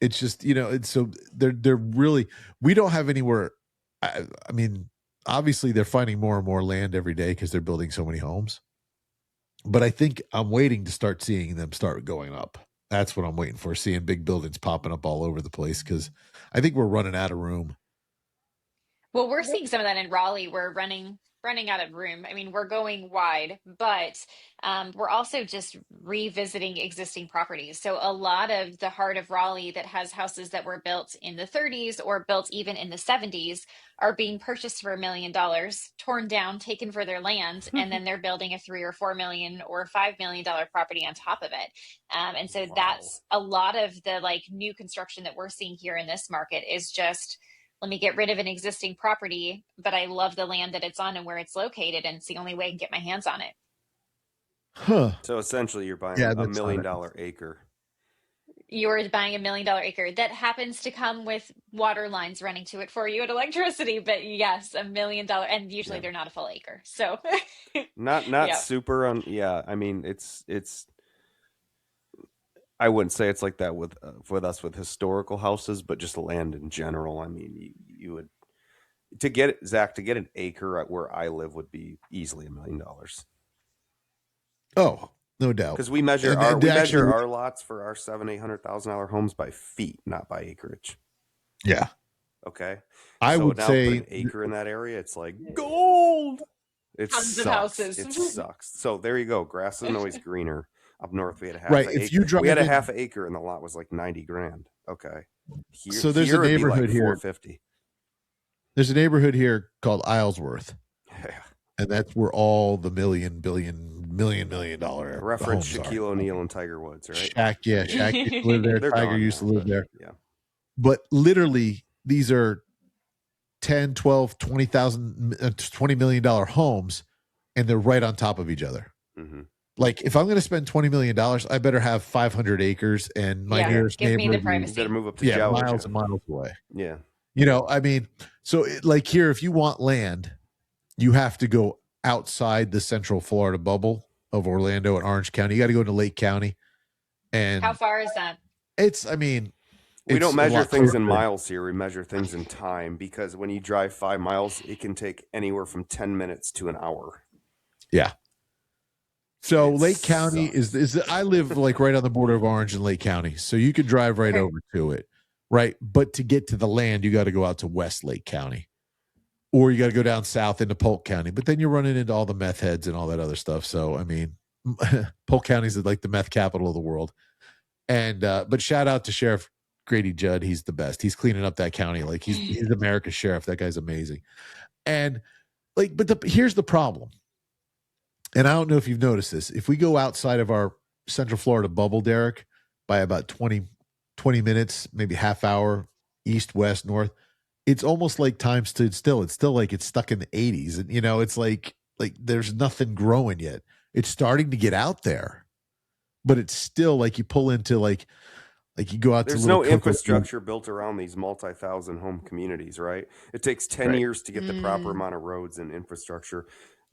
it's just, you know, it's so they're really, we don't have anywhere. I mean, obviously they're finding more and more land every day because they're building so many homes, but I think I'm waiting to start seeing them start going up. That's what I'm waiting for, seeing big buildings popping up all over the place, because I think we're running out of room. Well, we're seeing some of that in Raleigh. We're running out of room. I mean, we're going wide, but we're also just revisiting existing properties. So a lot of the heart of Raleigh that has houses that were built in the 30s or built even in the 70s are being purchased for $1 million, torn down, taken for their land, and then they're building a 3 or 4 million or $5 million property on top of it. And so Wow. that's a lot of the like new construction that we're seeing here in this market is just let me get rid of an existing property, but I love the land that it's on and where it's located, and it's the only way I can get my hands on it. Huh. So essentially, you're buying Yeah, a that's million not dollar acre. You're buying $1 million acre that happens to come with water lines running to it for you and electricity, but yes, $1 million, and usually Yeah. they're not a full acre. So, Not yeah. super on. Yeah, I mean, it's. I wouldn't say it's like that with us with historical houses, but just land in general. I mean, you would to get Zach to get an acre at where I live would be easily $1 million. Oh, no doubt. Because we measure And actually, our lots for our $700,000-800,000 homes by feet, not by acreage. yeah, Okay, I so would now say put an acre in that area, it's like gold. It Tons of sucks. houses. It sucks. So there you go. Grass isn't always greener. Up north, we had a half right. an If acre. you drive We had a in, half an acre, and the lot was like 90 grand. Okay, so there's a here it'd be like neighborhood here. 450. There's a neighborhood here called Islesworth, Yeah. and that's where all the million dollar Reference homes Shaquille are. O'Neal and Tiger Woods, right? Shaq, yeah, Shaq used to live there. They're Tiger gone used to now, live but there. yeah. But literally, these are 10, 12, 20,000, $20 million homes, and they're right on top of each other. Mm-hmm. Like, if I'm going to spend $20 million, I better have 500 acres, and my Yeah, nearest give me neighbor the is, You better privacy. move up to yeah, Georgia. miles and miles away. Yeah. You know, I mean, so like here, if you want land, you have to go outside the Central Florida bubble of Orlando and Orange County. You got to go to Lake County, How and far is that? it's, I mean, We it's don't a measure lot things in closer. miles here. We measure things in time because when you drive 5 miles, it can take anywhere from 10 minutes to an hour. Yeah. So It Lake County sucks. is I live like right on the border of Orange and Lake County, so you could drive right Okay. over to it, right? But to get to the land, you got to go out to West Lake County, or you got to go down south into Polk County. But then you're running into all the meth heads and all that other stuff. So I mean, Polk County is like the meth capital of the world. And but shout out to Sheriff Grady Judd, he's the best. He's cleaning up that county like he's America's sheriff. That guy's amazing. And like, but here's the problem. And I don't know if you've noticed this. If we go outside of our Central Florida bubble, Derek, by about 20 minutes, maybe half hour, east, west, north, it's almost like time stood still. It's still like it's stuck in the 80s. And, you know, it's like there's nothing growing yet. It's starting to get out there, but it's still like you pull into like you go out There's to no little infrastructure built around these multi-thousand home communities, right? It takes 10 Right. years to get the proper amount of roads and infrastructure.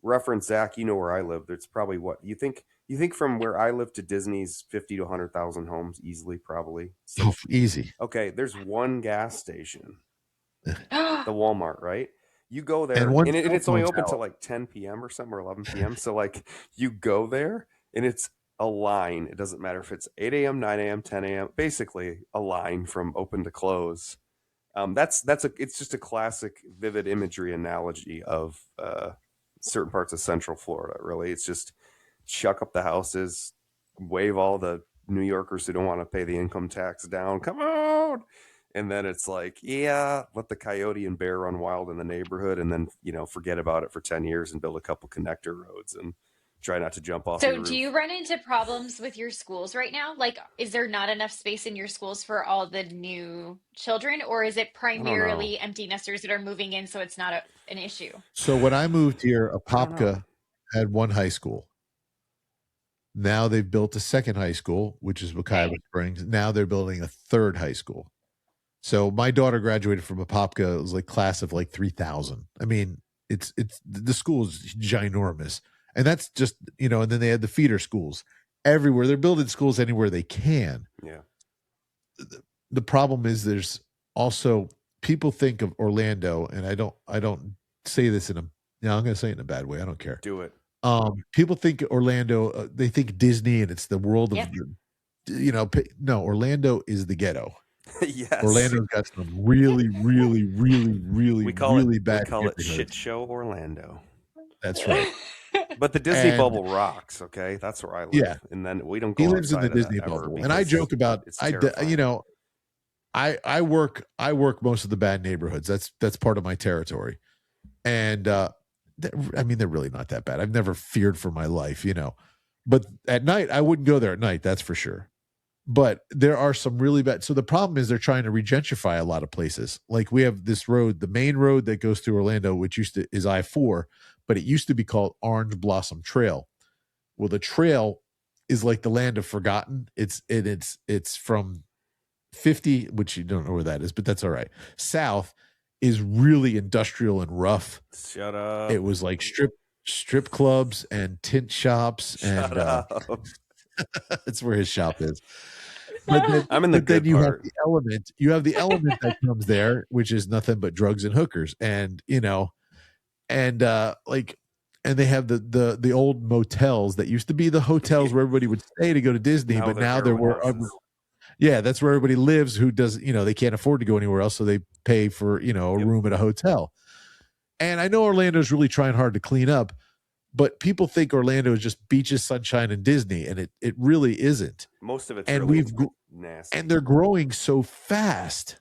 Reference Zach, you know where I live. It's probably what you think from where I live to Disney's 50 to 100,000 homes easily, probably. So, Oh, easy. okay, there's one gas station, the Walmart, right? You go there, And one and it's only open motel. till like 10 p.m. or something, or 11 p.m. So, like, you go there, and it's a line. It doesn't matter if it's 8 a.m., 9 a.m., 10 a.m. Basically, a line from open to close. It's just a classic, vivid imagery analogy of certain parts of Central Florida. Really, it's just chuck up the houses, wave all the New Yorkers who don't want to pay the income tax down. Come on. And then it's like, yeah, let the coyote and bear run wild in the neighborhood, and then forget about it for 10 years and build a couple connector roads and try not to jump off your So, roof. do you run into problems with your schools right now? Like, is there not enough space in your schools for all the new children, or is it primarily empty nesters that are moving in, so it's not an issue? So when I moved here, I don't know. Apopka had one high school. Now they've built a second high school, which is Wekiwa Okay. Springs. Now they're building a third high school. So my daughter graduated from Apopka. It was like class of like 3,000. I mean, it's the school is ginormous, and that's just and then they had the feeder schools everywhere. They're building schools anywhere they can. Yeah. The problem is there's also people think of Orlando, and I don't say this in a I'm going to say it in a bad way. I don't care. Do it. People think Orlando, they think Disney, and it's the world of Yep. no, Orlando is the ghetto. Yes. Orlando's got some really, really, really, really, We call really it bad Shit neighborhoods. Show Orlando. That's right. But the Disney And bubble rocks. Okay, that's where I live, yeah, and then we don't he go lives in the outside of that Disney ever bubble. And I because joke about it's terrifying. you know, I work most of the bad neighborhoods. That's part of my territory. And I mean, they're really not that bad. I've never feared for my life, you know. But at night, I wouldn't go there at night, that's for sure. But there are some really bad. So the problem is they're trying to regentrify a lot of places. Like we have this road, the main road that goes through Orlando, which is I-4, but it used to be called Orange Blossom Trail. Well, the trail is like the land of forgotten. It's from 50, which you don't know where that is, but that's all right. South is really industrial and rough. Shut up. It was like strip clubs and tint shops. Shut And up. that's where his shop is. But then, I'm in the good you part. have the element that comes there, which is nothing but drugs and hookers. And, you know, and and they have the old motels that used to be the hotels where everybody would stay to go to Disney, but now they're where that's where everybody lives who does, you know, they can't afford to go anywhere else, so they pay for, you know, a room at a hotel. And I know Orlando's really trying hard to clean up, but people think Orlando is just beaches, sunshine, and Disney, and it really isn't. Most of it's and really nasty. And they're growing so fast,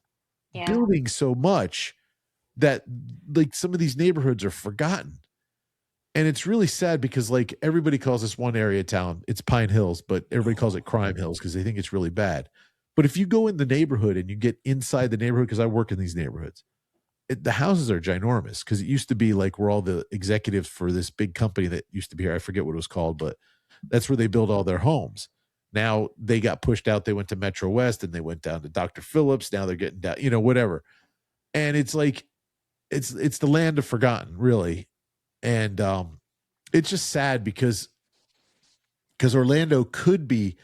building so much that like some of these neighborhoods are forgotten. And it's really sad because like everybody calls this one area of town, it's Pine Hills, but everybody calls it Crime Hills because they think it's really bad. But if you go in the neighborhood and you get inside the neighborhood, because I work in these neighborhoods, the houses are ginormous because it used to be like where all the executives for this big company that used to be here, I forget what it was called, but that's where they build all their homes. Now they got pushed out. They went to Metro West and they went down to Dr. Phillips. Now they're getting down, you know, whatever. And it's like, it's the land of forgotten, really. And it's just sad because Orlando could be,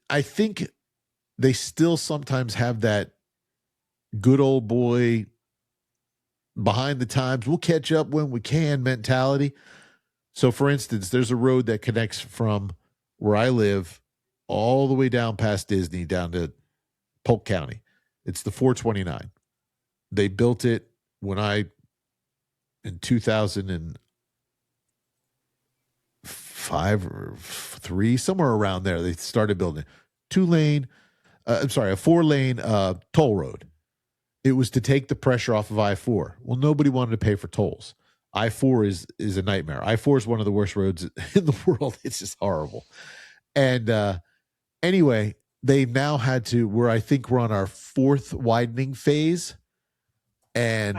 I think they still sometimes have that good old boy behind the times, we'll catch up when we can mentality. So for instance, there's a road that connects from where I live all the way down past Disney down to Polk County. It's the 429. They built it when in 2005 or 3, somewhere around there, they started building it. A 4-lane toll road. It was to take the pressure off of I-4. Well, nobody wanted to pay for tolls. I-4 is a nightmare. I-4 is one of the worst roads in the world. It's just horrible. And anyway, they now had to, I think we're on our 4th widening phase. And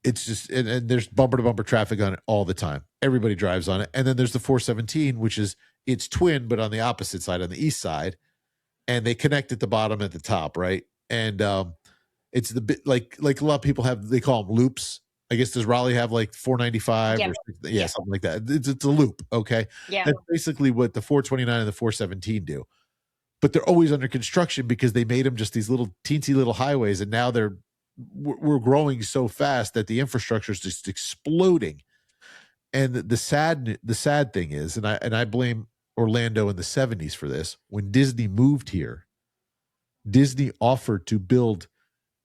it's just, and there's bumper to bumper traffic on it all the time. Everybody drives on it. And then there's the 417, which is its twin, but on the opposite side, on the east side. And they connect at the bottom at the top, right? And it's the bit like a lot of people they call them loops. I guess does Raleigh have like 495 or something like that? It's a loop, okay? Yeah. That's basically what the 429 and the 417 do. But they're always under construction because they made them just these little teensy little highways, and now we're growing so fast that the infrastructure is just exploding. And the sad thing is, and I blame Orlando in the 70s for this. When Disney moved here, Disney offered to build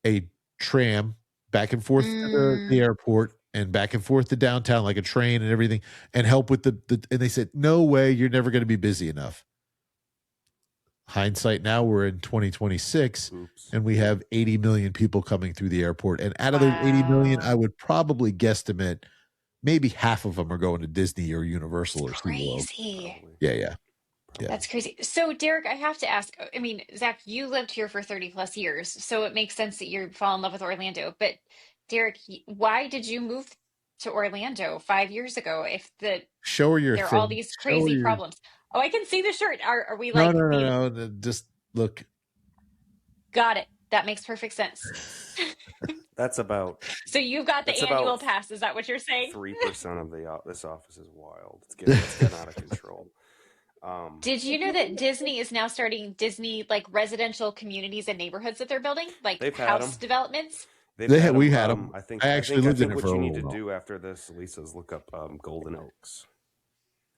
a tram back and forth to the airport and back and forth to downtown, like a train and everything, and help with and they said, no way, you're never going to be busy enough. Hindsight now, we're in 2026. Oops. And we have 80 million people coming through the airport. And out of those 80 million, I would probably guesstimate maybe half of them are going to Disney or Universal or SeaWorld. Yeah. That's crazy. So, Derek, I have to ask, I mean, Zach, you lived here for 30 plus years, so it makes sense that you fall in love with Orlando. But Derek, why did you move to Orlando 5 years ago if there are all these crazy problems? Oh, I can see the shirt. Are we like... No. Just look. Got it. That makes perfect sense. That's about... So you've got the annual pass. Is that what you're saying? 3% of this office is wild. It's getting out of control. Did you know that Disney is now starting like residential communities and neighborhoods that they're building, like house developments? We had them. I actually lived in it for a while. What you need to do after this, Lisa, is look up Golden Oaks.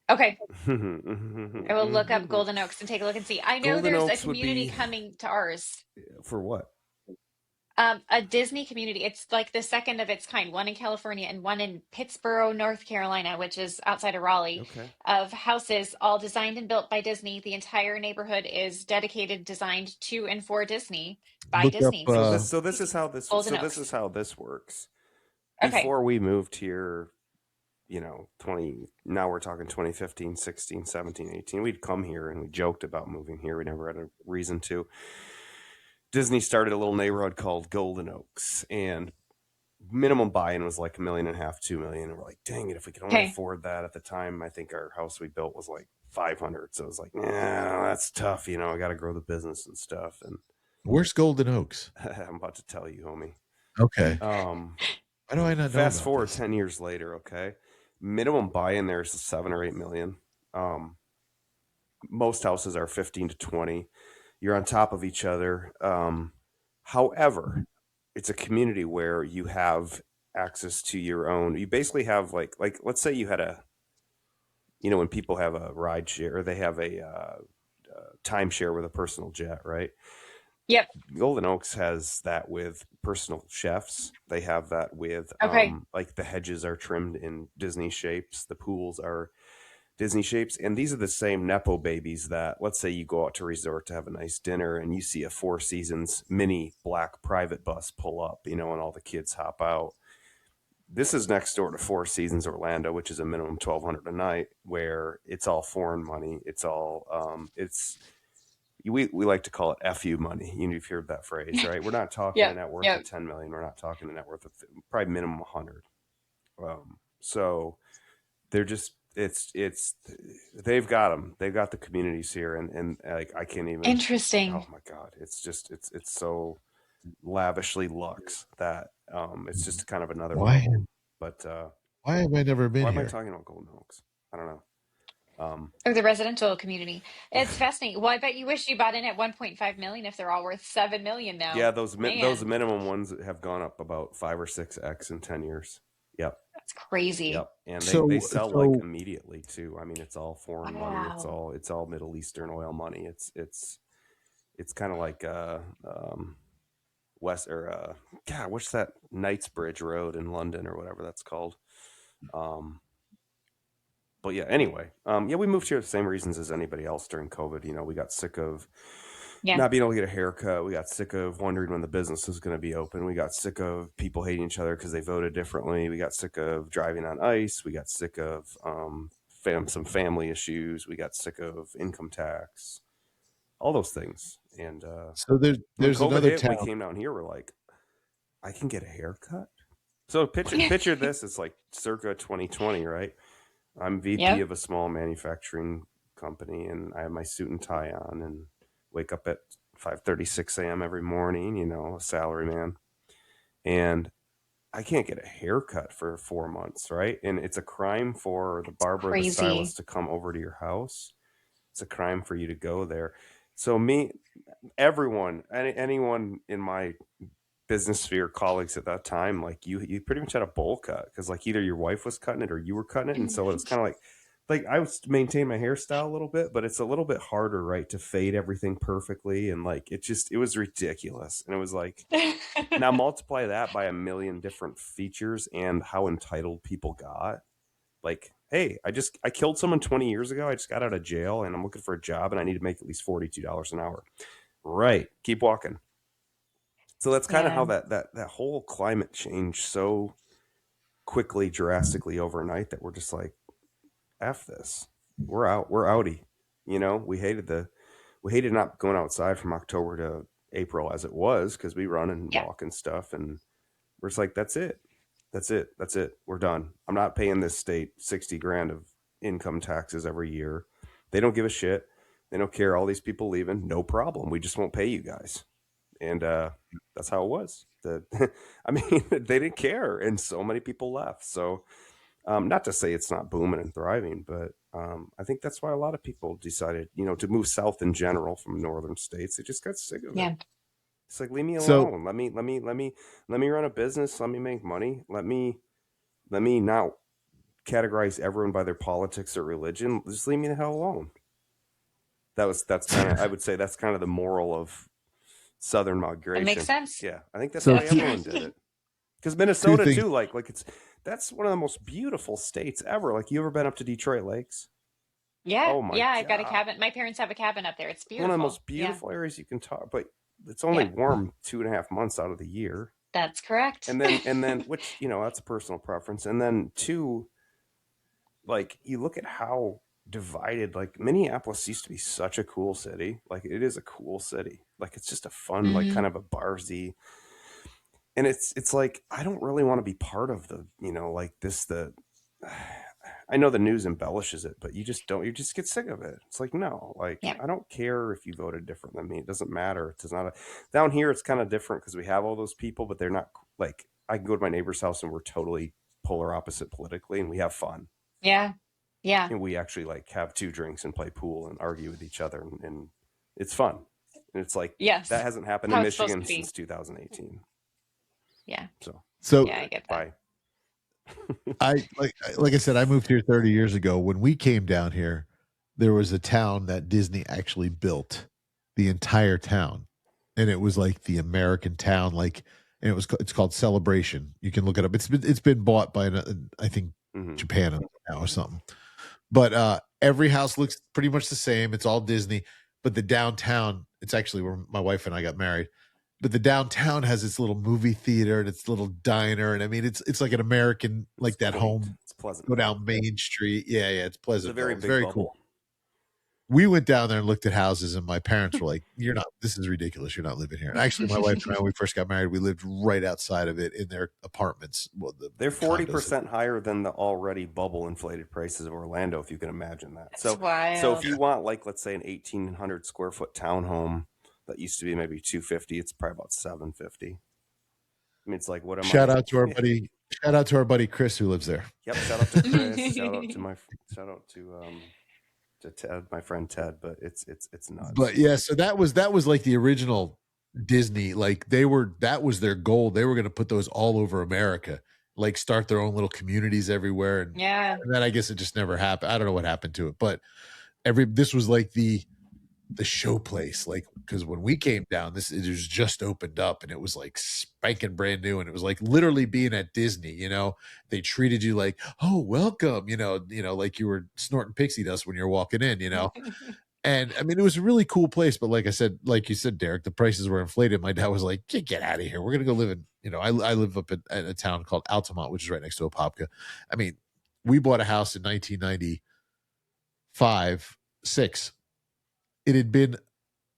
Okay. I will look up Golden Oaks and take a look and see. I know Golden there's a Oaks would community be coming to ours. for what? A Disney community. It's like the second of its kind, one in California and one in Pittsboro, North Carolina, which is outside of Raleigh, Okay. of houses all designed and built by Disney. The entire neighborhood is dedicated, designed to and for Disney by Look up. Disney. So So this is how this Golden Oaks. works. Okay. Before we moved here, 20, now we're talking 2015, 16, 17, 18. We'd come here and we joked about moving here. We never had a reason to. Disney started a little neighborhood called Golden Oaks, and minimum buy-in was like $1.5 million, $2 million. And we're like, dang it, if we could only Okay. afford that at the time. I think our house we built was like 500. So it was like, nah, that's tough. I got to grow the business and stuff. And Where's Golden Oaks? I'm about to tell you, homie. Okay. Why do I not know? Fast about forward this? 10 years later, okay? Minimum buy-in there is 7 or 8 million. Most houses are 15 to 20. You're on top of each other. However, it's a community where you have access to your own. You basically have like let's say you had when people have a ride share, or they have a timeshare with a personal jet, right? Yep. Golden Oaks has that with personal chefs. They have that with Okay. like the hedges are trimmed in Disney shapes, the pools are Disney shapes, and these are the same nepo babies that, let's say you go out to resort to have a nice dinner and you see a Four Seasons mini black private bus pull up, and all the kids hop out. This is next door to Four Seasons Orlando, which is a minimum $1,200 a night, where it's all foreign money. It's all we like to call it FU money. You've heard that phrase, right? We're not talking a Yep. net worth Yep. of 10 million. We're not talking a net worth of probably minimum 100. So they're just they've got them. They've got the communities here, and like I can't even. Interesting. Oh my god, it's just it's so lavishly luxe that it's just kind of another Why? level. But Why have I never been why am I here? talking about Golden Oaks? I don't know. Or the residential community. It's fascinating. Well, I bet you wish you bought in at 1.5 million if they're all worth 7 million now. Yeah, those Man, minimum ones have gone up about 5 or 6x in 10 years. Yep. that's crazy. Yep, and So- they sell so- like immediately too. I mean, it's all foreign money. Wow. It's all Middle Eastern oil money. It's kind of like west or God, what's that Knightsbridge Road in London or whatever that's called. But yeah, anyway, yeah, we moved here for the same reasons as anybody else during COVID. We got sick of Yeah. not being able to get a haircut. We got sick of wondering when the business was going to be open. We got sick of people hating each other because they voted differently. We got sick of driving on ice. We got sick of some family issues. We got sick of income tax, all those things. And So there's when COVID another hit, town. we came down here. We're like, I can get a haircut. So picture this. It's like circa 2020, right? I'm VP Yep. of a small manufacturing company, and I have my suit and tie on, and wake up at 5:36 a.m. every morning. A salary man, and I can't get a haircut for 4 months, right? And it's a crime for the barber or the Crazy. stylist to come over to your house. It's a crime for you to go there. So everyone, anyone in my business sphere, colleagues at that time, like you pretty much had a bowl cut because like either your wife was cutting it or you were cutting it, and so it was kind of like I would maintain my hairstyle a little bit, but it's a little bit harder, right, to fade everything perfectly, and like it was ridiculous, and it was like now multiply that by a million different features and how entitled people got. Like, hey, I killed someone 20 years ago. I just got out of jail and I'm looking for a job and I need to make at least $42 an hour. Right. Keep walking. So that's kind of how that whole climate changed so quickly, drastically overnight that we're just like, F this. We're out. We're outie. We hated not going outside from October to April as it was, because we run and Yeah. walk and stuff, and we're just like, that's it. That's it. That's it. We're done. I'm not paying this state 60 grand of income taxes every year. They don't give a shit. They don't care. All these people leaving, no problem. We just won't pay you guys. And that's how it was. I mean, they didn't care, and so many people left. So, not to say it's not booming and thriving, but I think that's why a lot of people decided, to move south in general from northern states. They just got sick of Yeah. it. It's like, leave me So- alone. Let me run a business. Let me make money. Let me not categorize everyone by their politics or religion, just leave me the hell alone. That's kind of, I would say that's kind of the moral of Southern It migration. makes sense. Yeah, I think that's So why everyone did it. Because Minnesota things. too, like that's one of the most beautiful states ever. Like, you ever been up to Detroit Lakes? Yeah, Oh my yeah. I've got a God. cabin. My parents have a cabin up there. It's One of the beautiful. most beautiful areas you can talk, but it's only Yeah. warm 2.5 months out of the year. That's correct. And then which, that's a personal preference. And then two, like, you look at how divided, like, Minneapolis used to be such a cool city. Like, it is a cool city. Like, it's just a fun, like, kind of a barsy. And it's like, I don't really want to be part of the, like this, I know the news embellishes it, but you just get sick of it. It's like, no, like, Yeah. I don't care if you voted different than me. It doesn't matter. It's not down here. It's kind of different because we have all those people, but they're not, like, I can go to my neighbor's house and we're totally polar opposite politically, and we have fun. Yeah. Yeah. And we actually, like, have 2 drinks and play pool and argue with each other, and it's fun. And it's like, Yes. that hasn't happened How in it's supposed Michigan to be. since 2018. Yeah. So Yeah, I get that. bye. like I said, I moved here 30 years ago. When we came down here, there was a town that Disney actually built, the entire town, and it was like the American town, like, and it's called Celebration. You can look it up. It's been bought by I think Japan now or something. But every house looks pretty much the same. It's all Disney, but the downtown, it's actually where my wife and I got married. But the downtown has its little movie theater and its little diner, and I mean, it's like an American, like, It's that quaint. home. It's pleasant. Go down Main Street. Yeah, it's pleasant. It's a very It's big very bubble. cool. We went down there and looked at houses, and my parents were like, this is ridiculous. You're not living here. And actually, my wife and I, when we first got married, we lived right outside of it in their apartments. Well, they're 40% condos. higher than the already bubble inflated prices of Orlando, if you can imagine that. That's wild. So if you want, like, let's say an 1,800 square foot townhome that used to be maybe $250, it's probably about $750. I mean, it's like, what am Shout out to our buddy Chris who lives there. Yep, shout out to Chris. shout out to Ted, my friend Ted. But it's nuts. But yeah, so that was like the original Disney. Like, that was their goal. They were going to put those all over America, like, start their own little communities everywhere. And then I guess it just never happened. I don't know what happened to it, but this was like the show place, like, because when we came down, it was just opened up, and it was like spanking brand new, and it was like literally being at Disney. They treated you like, oh, welcome, like you were snorting pixie dust when you're walking in, and I mean, it was a really cool place. But like I said, like you said, Derek, the prices were inflated. My dad was like, get out of here, we're gonna go live in, I live up in a town called Altamont, which is right next to Apopka. I mean, we bought a house in 1995-6.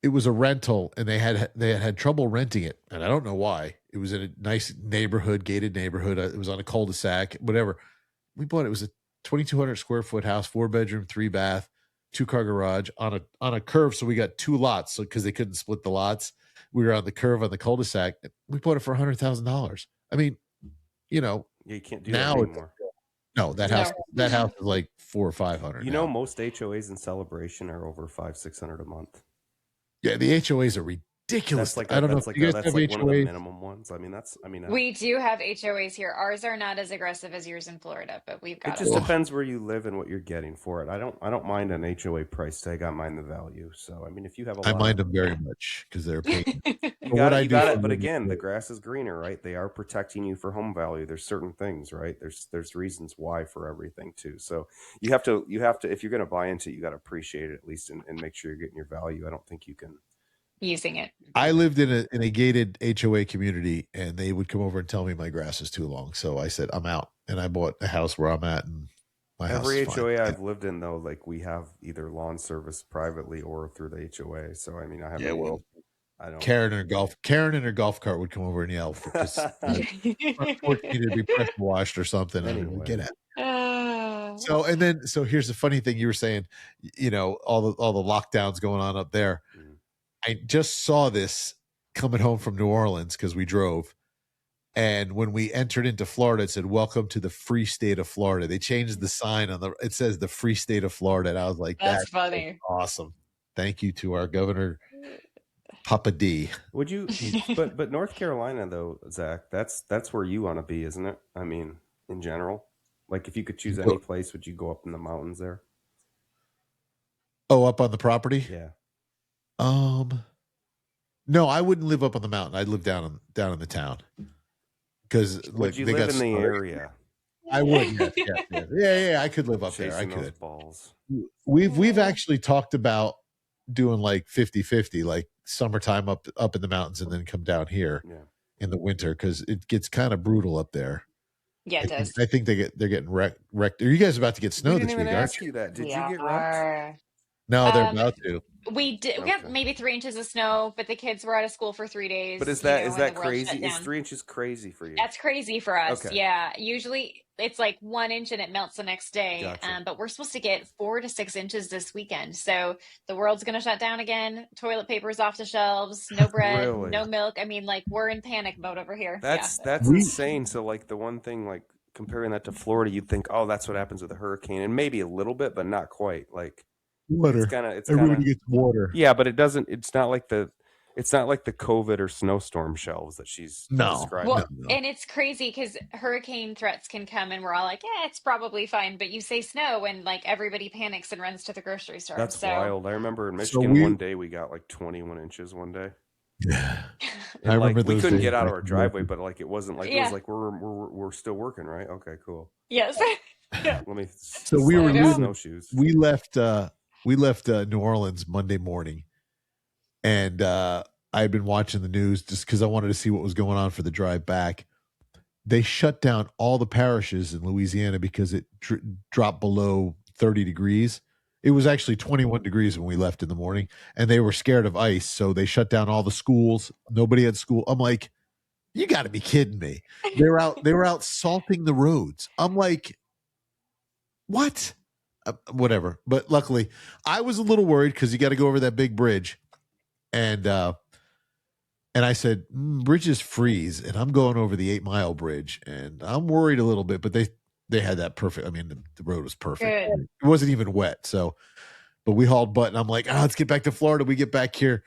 It was a rental, and they had trouble renting it, and I don't know why. It was in a nice neighborhood, gated neighborhood. It was on a cul-de-sac, whatever. We bought it. It was a 2,200 square foot house, 4-bedroom, 3-bath, 2-car garage on a curve. So we got 2 lots, because they couldn't split the lots. We were on the curve on the cul-de-sac. We bought it for $100,000. I mean, you can't do that anymore. No, that house is like $400 or $500. Most HOAs in Celebration are over $500-$600 a month. Yeah, the HOAs are ridiculous. I don't know if you guys have HOAs. One of the minimum ones. We do have HOAs here. Ours are not as aggressive as yours in Florida, but we've got it. Just depends where you live and what you're getting for it. I don't mind an HOA price tag. I mind the value. So I mean, if you have I mind them very much because they're paying. You got it. But again, the grass is greener, right? They are protecting you for home value. There's certain things, right? There's reasons why for everything too. So you have to if you're going to buy into it, you got to appreciate it at least and make sure you're getting your value. I don't think you can. Using it. I lived in a gated HOA community, and they would come over and tell me my grass is too long. So I said, I'm out, and I bought a house where I'm at, and my every house is HOA fine. I've lived in, though, like, we have either lawn service privately or through the HOA. So I mean, I don't. Karen and her golf cart would come over and yell because unfortunately to be pressure washed or something. Anyway. And get at. So here's the funny thing you were saying, all the lockdowns going on up there. I just saw this coming home from New Orleans because we drove. And when we entered into Florida, it said, welcome to the free state of Florida. They changed the sign it says the free state of Florida. And I was like, that's funny. Awesome. Thank you to our governor, Papa D. Would you, but North Carolina though, Zach, that's where you want to be, isn't it? I mean, in general. Like if you could choose any place, would you go up in the mountains there? Oh, up on the property? Yeah. No, I wouldn't live up on the mountain. I'd live down in the town. Because would you live in the area? I would. Yes. Yeah. I could live up there. I Chasing those could. balls. We've actually talked about doing like 50-50, like summertime up in the mountains and then come down here in the winter because it gets kind of brutal up there. Yeah, it does. I think they're getting wrecked. Are you guys about to get snow this week? Ask you that. Did you get wrecked? No, they're about to. We did. We got maybe 3 inches of snow, but the kids were out of school for 3 days. But is that crazy? Is 3 inches crazy for you? That's crazy for us. Okay. Yeah. Usually it's like 1 inch and it melts the next day. Gotcha. But we're supposed to get 4 to 6 inches this weekend. So the world's going to shut down again. Toilet paper's off the shelves. No bread, Really? no milk. I mean, like we're in panic mode over here. That's insane. So like the one thing, like comparing that to Florida, you'd think, oh, that's what happens with a hurricane, and maybe a little bit, but not quite. Like water. Everybody gets water. Yeah, but it doesn't. It's not like the COVID or snowstorm shelves that she's describing. Well, and it's crazy because hurricane threats can come, and we're all like, "Yeah, it's probably fine." But you say snow, and like everybody panics and runs to the grocery store. That's wild. I remember in Michigan one day we got like 21 inches one day. Yeah, I remember we couldn't get out of our driveway, but like it wasn't like it was like we're still working, right? Okay, cool. Yes. Let me. So we were snowshoes. We left New Orleans Monday morning, and I had been watching the news just because I wanted to see what was going on for the drive back. They shut down all the parishes in Louisiana because it dropped below 30 degrees. It was actually 21 degrees when we left in the morning, and they were scared of ice, so they shut down all the schools. Nobody had school. I'm like, you got to be kidding me. They were out salting the roads. I'm like, what? Whatever. But luckily, I was a little worried because you got to go over that big bridge, and I said, bridges freeze, and I'm going over the 8 Mile bridge, and I'm worried a little bit, but they had that perfect. I mean, the road was perfect. Good. It wasn't even wet. So, but we hauled butt, and I'm like, let's get back to Florida. We get back here,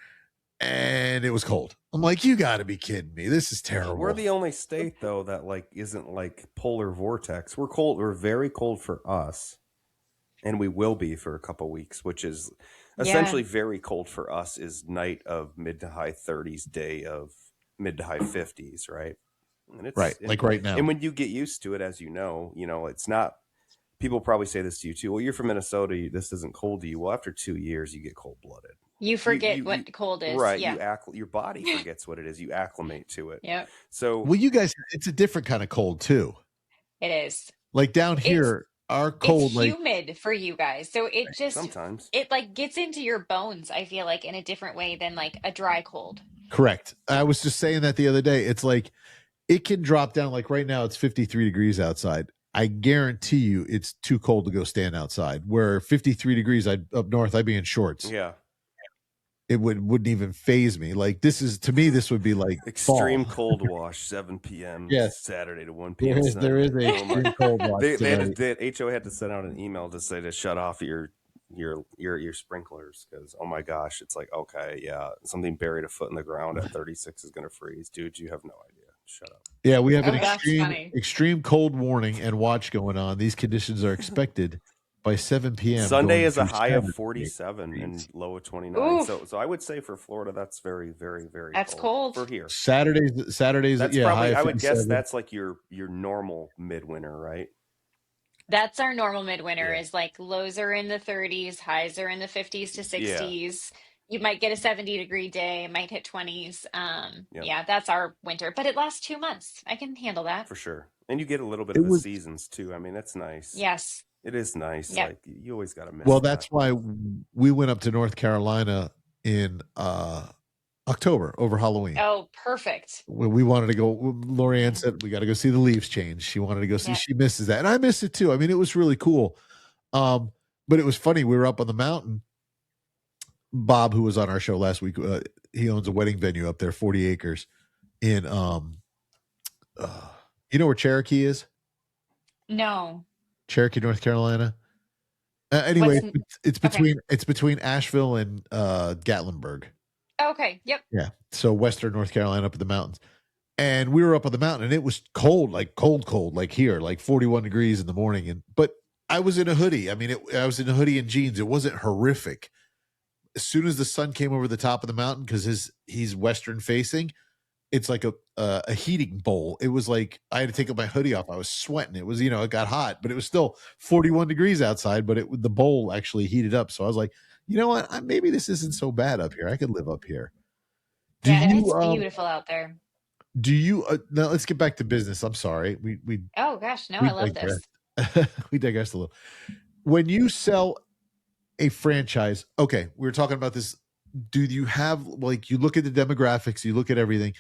and it was cold. I'm like, you got to be kidding me. This is terrible. We're the only state though that like isn't like polar vortex. We're cold. We're very cold for us, and we will be for a couple weeks, which is essentially very cold for us. Is night of mid to high 30s, day of mid to high 50s, right? And it's, right, like right now. And when you get used to it, as you know, it's not. People probably say this to you too. Well, you're from Minnesota. This isn't cold to you. Well, after 2 years, you get cold blooded. You forget what cold is, right? Yeah. Your body forgets what it is. You acclimate to it. Yep. So, well, you guys, it's a different kind of cold too. It is. Like down here, our cold, it's humid for you guys, so it just sometimes it like gets into your bones. I feel like in a different way than like a dry cold. Correct. I was just saying that the other day. It's like it can drop down. Like right now, it's 53 degrees outside. I guarantee you, it's too cold to go stand outside. Where 53 degrees, up north, I'd be in shorts. Yeah. It wouldn't even phase me. Like to me, this would be like extreme fall. Cold wash, 7 p.m. Yes. Saturday to 1 p.m. There is a extreme cold wash. HO had to send out an email to say to shut off your sprinklers because oh my gosh, it's like okay, yeah, something buried a foot in the ground at 36 is going to freeze, dude. You have no idea. Shut up. Yeah, we have an extreme cold warning and watch going on. These conditions are expected by 7 p.m. Sunday is a high of 47 and low of 29. So I would say for Florida, that's very, very, very that's cold for here. Saturdays. That's yeah, probably. I would guess that's like your normal midwinter, right? That's our normal midwinter. Is like lows are in the 30s, highs are in the 50s to 60s. Yeah. You might get a 70-degree day, it might hit 20s. Yeah, that's our winter, but it lasts 2 months. I can handle that for sure. And you get a little bit of the seasons too. I mean, that's nice. Yes. It is nice. Yep. Like you always got to miss. Well, that's why we went up to North Carolina in October over Halloween. Oh, perfect. We wanted to go. Lorianne said we got to go see the leaves change. She wanted to go see. She misses that, and I miss it too. I mean, it was really cool. But it was funny. We were up on the mountain. Bob, who was on our show last week, he owns a wedding venue up there, 40 acres, in you know where Cherokee is? No. Cherokee, North Carolina. Anyway, it's between Asheville and Gatlinburg. Okay. Yep. Yeah. So Western North Carolina up in the mountains. And we were up on the mountain, and it was cold, like cold, like here, like 41 degrees in the morning. But I was in a hoodie. I mean, I was in a hoodie and jeans. It wasn't horrific. As soon as the sun came over the top of the mountain, because he's western facing, it's like a heating bowl. It was like I had to take my hoodie off. I was sweating. It was, it got hot, but it was still 41 degrees outside. But the bowl actually heated up. So I was like, you know what? Maybe this isn't so bad up here. I could live up here. Yeah, it's beautiful out there. Do you now? Let's get back to business. I'm sorry. We Oh gosh, no, I love this. We digressed a little. When you sell a franchise, okay, we were talking about this. Do you have, like, you look at the demographics, you look at everything.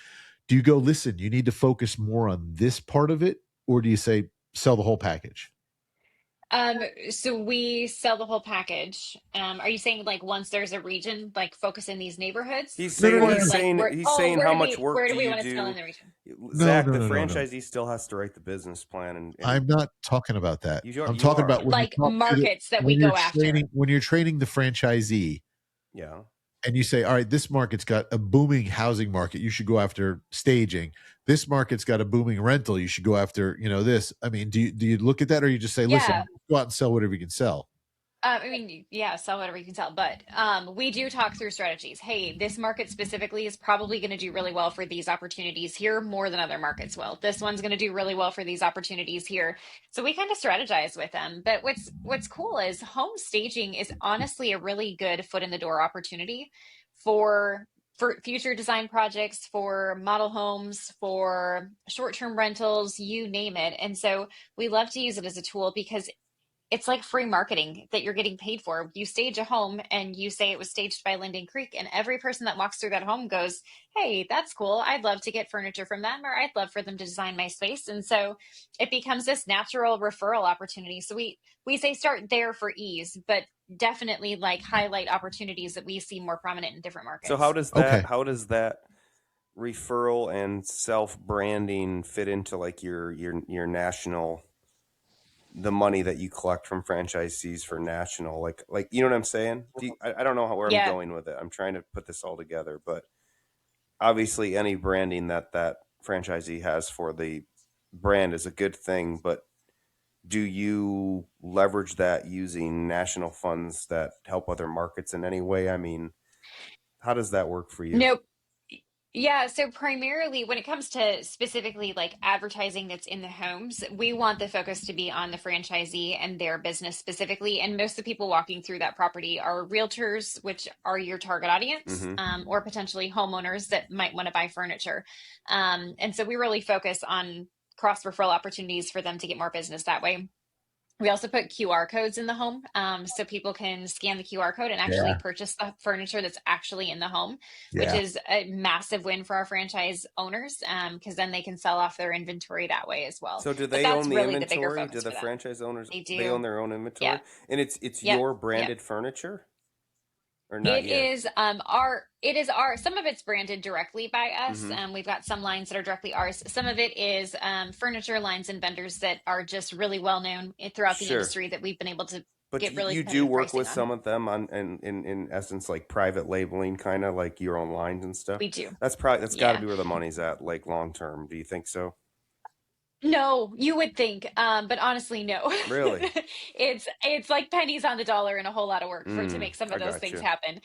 Do you go, listen, you need to focus more on this part of it, or do you say sell the whole package? So we sell the whole package. Are you saying like once there's a region, like focus in these neighborhoods? He's saying Or he's like saying where, he's oh, saying where how do much we work where do do we you want to sell in do? the region? Zach, No, the no, no, no. franchisee still has to write the business plan, and I'm not talking about that. You I'm you talking are. about when you Like talk to markets that we when you're go after. training when you're training the franchisee, yeah. and you say, all right, this market's got a booming housing market, you should go after staging. This market's got a booming rental, you should go after, this. I mean, do you look at that, or you just say, listen, Yeah. go out and sell whatever you can sell? I mean, yeah, sell whatever you can sell, but we do talk through strategies. Hey, this market specifically is probably going to do really well for these opportunities here more than other markets will. This one's going to do really well for these opportunities here. So we kind of strategize with them. But what's cool is home staging is honestly a really good foot in the door opportunity for future design projects, for model homes, for short-term rentals, you name it. And so we love to use it as a tool because it's like free marketing that you're getting paid for. You stage a home and you say it was staged by Linden Creek, and every person that walks through that home goes, "Hey, that's cool. I'd love to get furniture from them, or I'd love for them to design my space." And so it becomes this natural referral opportunity. So we say start there for ease, but definitely like highlight opportunities that we see more prominent in different markets. So how does that referral and self branding fit into like your national, the money that you collect from franchisees for national, like you know what I'm saying? I don't know where I'm going with it. I'm trying to put this all together, but obviously any branding that franchisee has for the brand is a good thing, but do you leverage that using national funds that help other markets in any way? I mean, how does that work for you? Nope. Yeah, so primarily when it comes to specifically like advertising that's in the homes, we want the focus to be on the franchisee and their business specifically. And most of the people walking through that property are realtors, which are your target audience, or potentially homeowners that might want to buy furniture. And so we really focus on cross referral opportunities for them to get more business that way. We also put QR codes in the home, so people can scan the QR code and actually purchase the furniture that's actually in the home, which is a massive win for our franchise owners, because then they can sell off their inventory that way as well. So do they own the inventory? Do the franchise owners, they own their own inventory? And it's your branded furniture? Or not It yet? is our some of it's branded directly by us. We've got some lines that are directly ours. Some of it is furniture lines and vendors that are just really well known throughout the industry that we've been able to get really you do work with on. some of them on in essence, like private labeling, kind of like your own lines and stuff. We do. That's got to be where the money's at, like long term. Do you think so? No, you would think, but honestly, no. Really? It's like pennies on the dollar and a whole lot of work to make some of those things happen.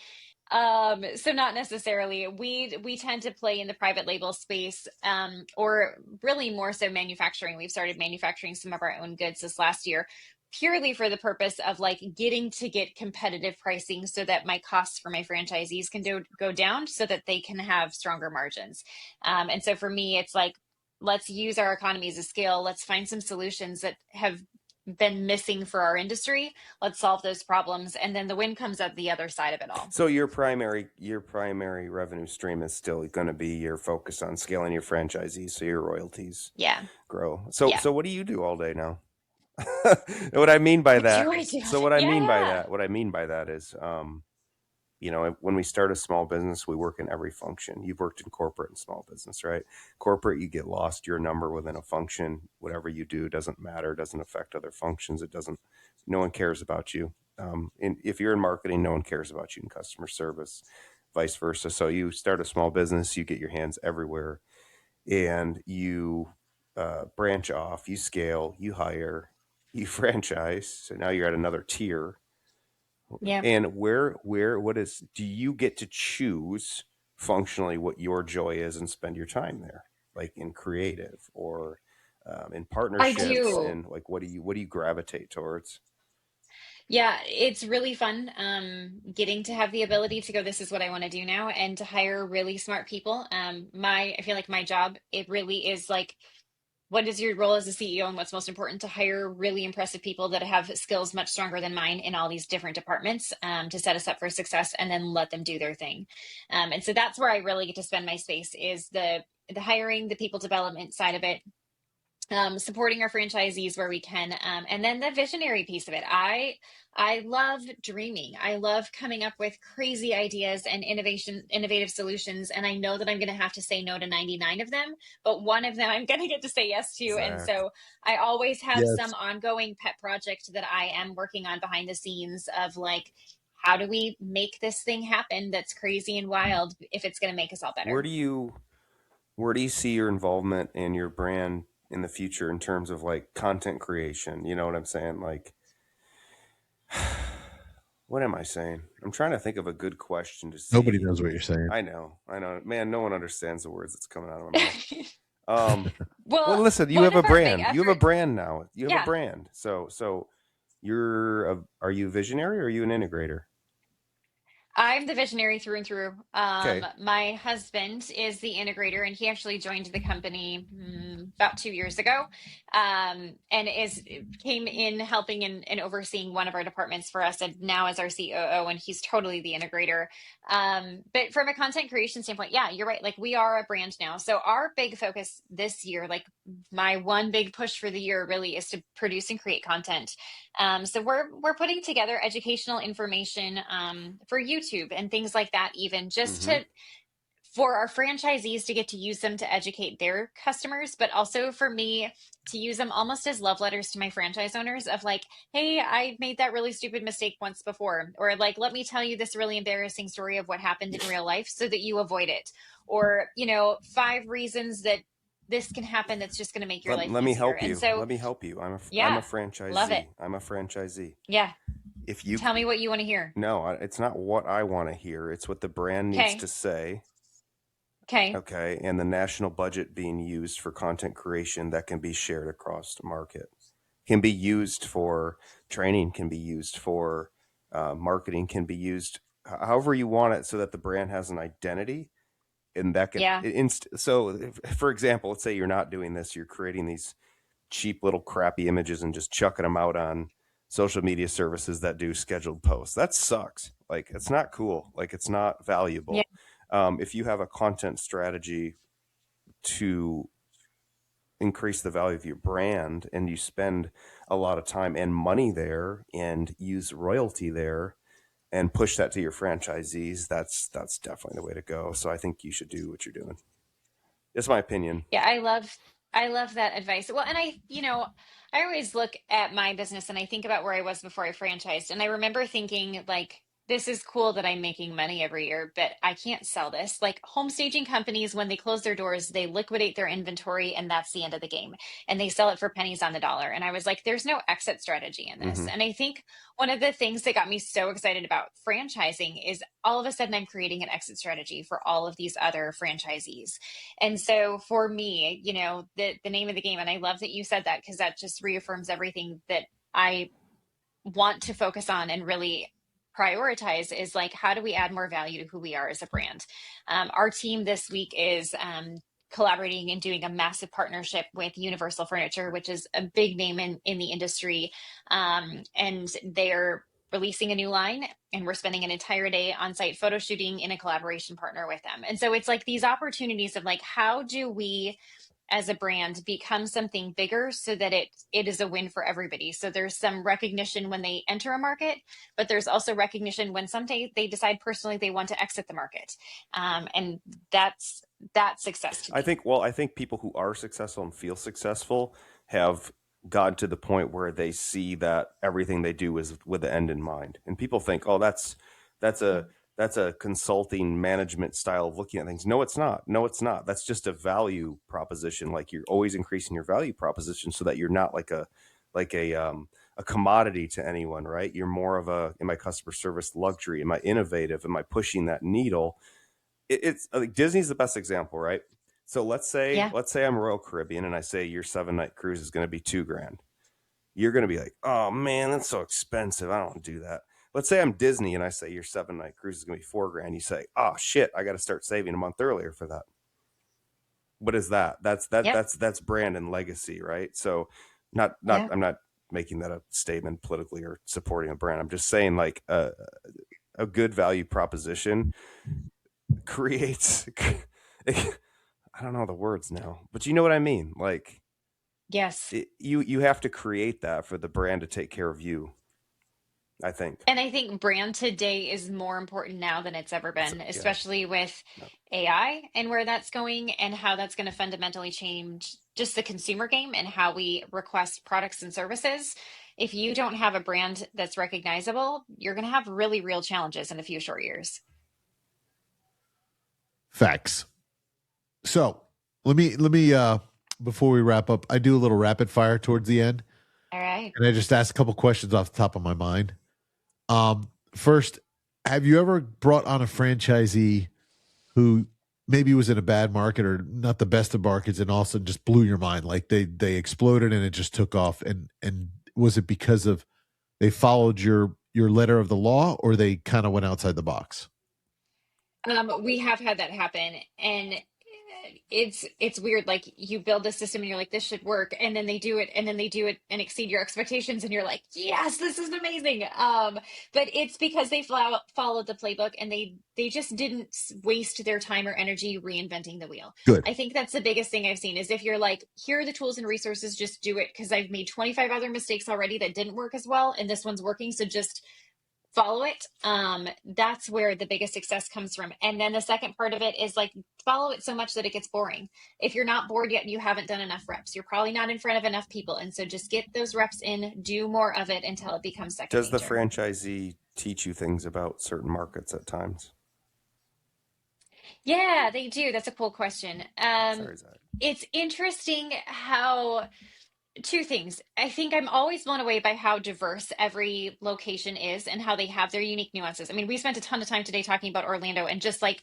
So not necessarily. We tend to play in the private label space, or really more so manufacturing. We've started manufacturing some of our own goods this last year, purely for the purpose of like getting to get competitive pricing so that my costs for my franchisees can go down so that they can have stronger margins. And so for me, it's like, let's use our economies of scale. Let's find some solutions that have been missing for our industry. Let's solve those problems, and then the win comes at the other side of it all. So your primary revenue stream is still going to be your focus on scaling your franchisees, so your royalties grow. So what do you do all day now? What I mean by that. What I mean by that is, when we start a small business, we work in every function. You've worked in corporate and small business, right? Corporate, you get lost your number within a function. Whatever you do doesn't matter, doesn't affect other functions. No one cares about you. If you're in marketing, no one cares about you in customer service, vice versa. So you start a small business, you get your hands everywhere. and you branch off, you scale, you hire, you franchise. So now you're at another tier. Yeah. And do you get to choose functionally what your joy is and spend your time there, like in creative or in I partnerships, do. and like what do you gravitate towards? Yeah, it's really fun getting to have the ability to go, this is what I want to do now, and to hire really smart people. I feel like my job, it really is like, what is your role as a CEO, and what's most important? To hire really impressive people that have skills much stronger than mine in all these different departments, to set us up for success and then let them do their thing. And so that's where I really get to spend my space, is the hiring, the people development side of it, supporting our franchisees where we can, and then the visionary piece of it. I love dreaming. I love coming up with crazy ideas and innovative solutions, and I know that I'm going to have to say no to 99 of them, but one of them I'm going to get to say yes to. And Zach. so I always have some Yes. ongoing pet project that I am working on behind the scenes, of like, how do we make this thing happen that's crazy and wild, if it's going to make us all Where better? do you where do you see your involvement in your brand in the future in terms of like content creation? You know what I'm saying? Like, what am I saying? I'm trying to think of a good question to Nobody see. knows what you're saying. I know, man. No one understands the words that's coming out of my mouth. Um, well, Well, listen, you one have a of our big brand. You have a efforts, brand now. You have a yeah. brand. So are you visionary or are you an integrator? I'm the visionary through and through. Okay. My husband is the integrator, and he actually joined the company about 2 years ago, and is came in helping and overseeing one of our departments for us, and now as our COO, and he's totally the integrator. But from a content creation standpoint, yeah, you're right. Like, we are a brand now, so our big focus this year, like my one big push for the year, really is to produce and create content. So we're putting together educational information, for YouTube and things like that, even just Mm-hmm. to for our franchisees to get to use them to educate their customers, but also for me to use them almost as love letters to my franchise owners, of like, hey, I made that really stupid mistake once before, or like, let me tell you this really embarrassing story of what happened in real life so that you avoid it, or 5 reasons that this can happen that's just going to make your life Let me easier. help And you. so, Let me help you. I'm a yeah, love it. franchisee. I'm a franchisee. Yeah. If you Tell me what you want to hear. No, it's not what I want to hear. It's what the brand needs to Okay. say. Okay. Okay, and the national budget being used for content creation that can be shared across the market, can be used for training, can be used for marketing, can be used however you want it, so that the brand has an identity, and that can Yeah. for example, let's say you're not doing this, you're creating these cheap little crappy images and just chucking them out on social media services that do scheduled posts. That sucks. Like, it's not cool. Like, it's not Yeah. valuable. If you have a content strategy to increase the value of your brand, and you spend a lot of time and money there and use royalty there and push that to your franchisees, that's definitely the way to go. So I think you should do what you're doing. It's my opinion. Yeah, I love that advice. Well, and I always look at my business and I think about where I was before I franchised. And I remember thinking, like, this is cool that I'm making money every year, but I can't sell this. Like, home staging companies, when they close their doors, they liquidate their inventory, and that's the end of the game. And they sell it for pennies on the dollar. And I was like, there's no exit strategy in this. Hmm. And I think one of the things that got me so excited about franchising is, all of a sudden I'm creating an exit strategy for all of these other franchisees. And so for me, the name of the game, and I love that you said that, because that just reaffirms everything that I want to focus on and really prioritize, is like, how do we add more value to who we are as a brand? Our team this week is collaborating and doing a massive partnership with Universal Furniture, which is a big name in the industry. And they're releasing a new line, and we're spending an entire day on site photo shooting in a collaboration partner with them. And so it's like these opportunities of like, how do we as a brand become something bigger so that it is a win for everybody? So there's some recognition when they enter a market, but there's also recognition when someday they decide personally they want to exit the market. And that's success to me. I think people who are successful and feel successful have gotten to the point where they see that everything they do is with the end in mind. And people think, oh, that's a that's a consulting management style of looking at things. No, it's not. No, it's not. That's just a value proposition. Like you're always increasing your value proposition so that you're not like a commodity to anyone, right? You're more of a, am I customer service luxury? Am I innovative? Am I pushing that needle? It's like Disney's the best example, right? So let's say Yeah. I'm Royal Caribbean and I say your 7-night cruise is going to be $2,000. You're going to be like, oh man, that's so expensive. I don't want to do that. Let's say I'm Disney and I say your 7-night cruise is going to be $4,000. You say, oh shit, I got to start saving a month earlier for that. What is that? That's brand and legacy, right? So I'm not making that a statement politically or supporting a brand. I'm just saying like a good value proposition creates I don't know the words now, but you know what I mean? Like, Yes. you have to create that for the brand to take care of you, I think. And I think brand today is more important now than it's ever been, especially with AI and where that's going and how that's going to fundamentally change just the consumer game and how we request products and services. If you don't have a brand that's recognizable, you're going to have really real challenges in a few short years. Facts. So let me before we wrap up, I do a little rapid fire towards the end. All right. And I just ask a couple questions off the top of my mind. First, have you ever brought on a franchisee who maybe was in a bad market or not the best of markets and also just blew your mind? Like they exploded and it just took off. And was it because of they followed your letter of the law or they kind of went outside the box? We have had that happen, and it's weird. Like you build the system, and you're like, this should work, and then they do it, and exceed your expectations, and you're like, yes, this is amazing. But it's because they followed the playbook, and they just didn't waste their time or energy reinventing the wheel. Good. I think that's the biggest thing I've seen is if you're like, here are the tools and resources, just do it because I've made 25 other mistakes already that didn't work as well, and this one's working, so just follow it. That's where the biggest success comes from. And then the second part of it is like follow it so much that it gets boring. If you're not bored yet, you haven't done enough reps. You're probably not in front of enough people. And so just get those reps in, do more of it until it becomes second Does the nature. franchisee teach you things about certain markets at times? Yeah, they do. That's a cool question. Sorry, Zach. It's interesting how two things. I think I'm always blown away by how diverse every location is and how they have their unique nuances. I mean, we spent a ton of time today talking about Orlando and just like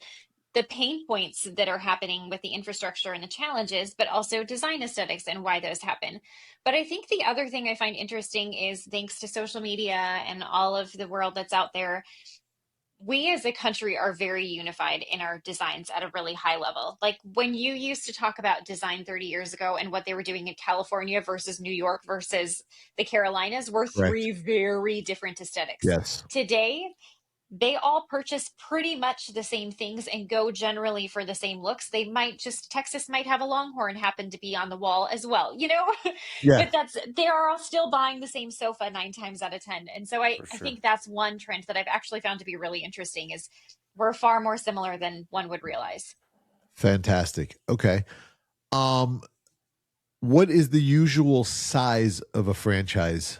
the pain points that are happening with the infrastructure and the challenges, but also design aesthetics and why those happen. But I think the other thing I find interesting is thanks to social media and all of the world that's out there, we as a country are very unified in our designs at a really high level. Like when you used to talk about design 30 years ago and what they were doing in California versus New York versus the Carolinas were Correct. three very different aesthetics. Yes. Today, they all purchase pretty much the same things and go generally for the same looks. They might just, Texas might have a Longhorn happen to be on the wall as well, you know? Yeah. But they are all still buying the same sofa 9 times out of 10. And so I think that's one trend that I've actually found to be really interesting is we're far more similar than one would realize. Fantastic. Okay. What is the usual size of a franchise?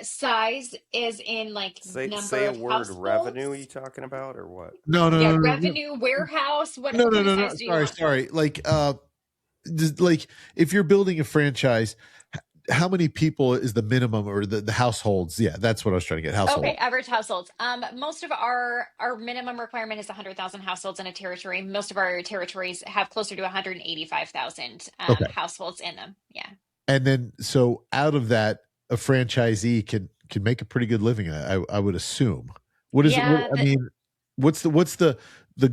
Size is in like Say number a of word households. revenue. Are you talking about or what? No. Revenue, warehouse. What kind of size do you want? Sorry. Like, just like if you're building a franchise, how many people is the minimum or the households? Yeah, that's what I was trying to get. Household. Okay, average households. Most of our minimum requirement is 100,000 households in a territory. Most of our territories have closer to 185,000 households in them. Yeah. And then, so out of that, a franchisee can make a pretty good living. I would assume. What's the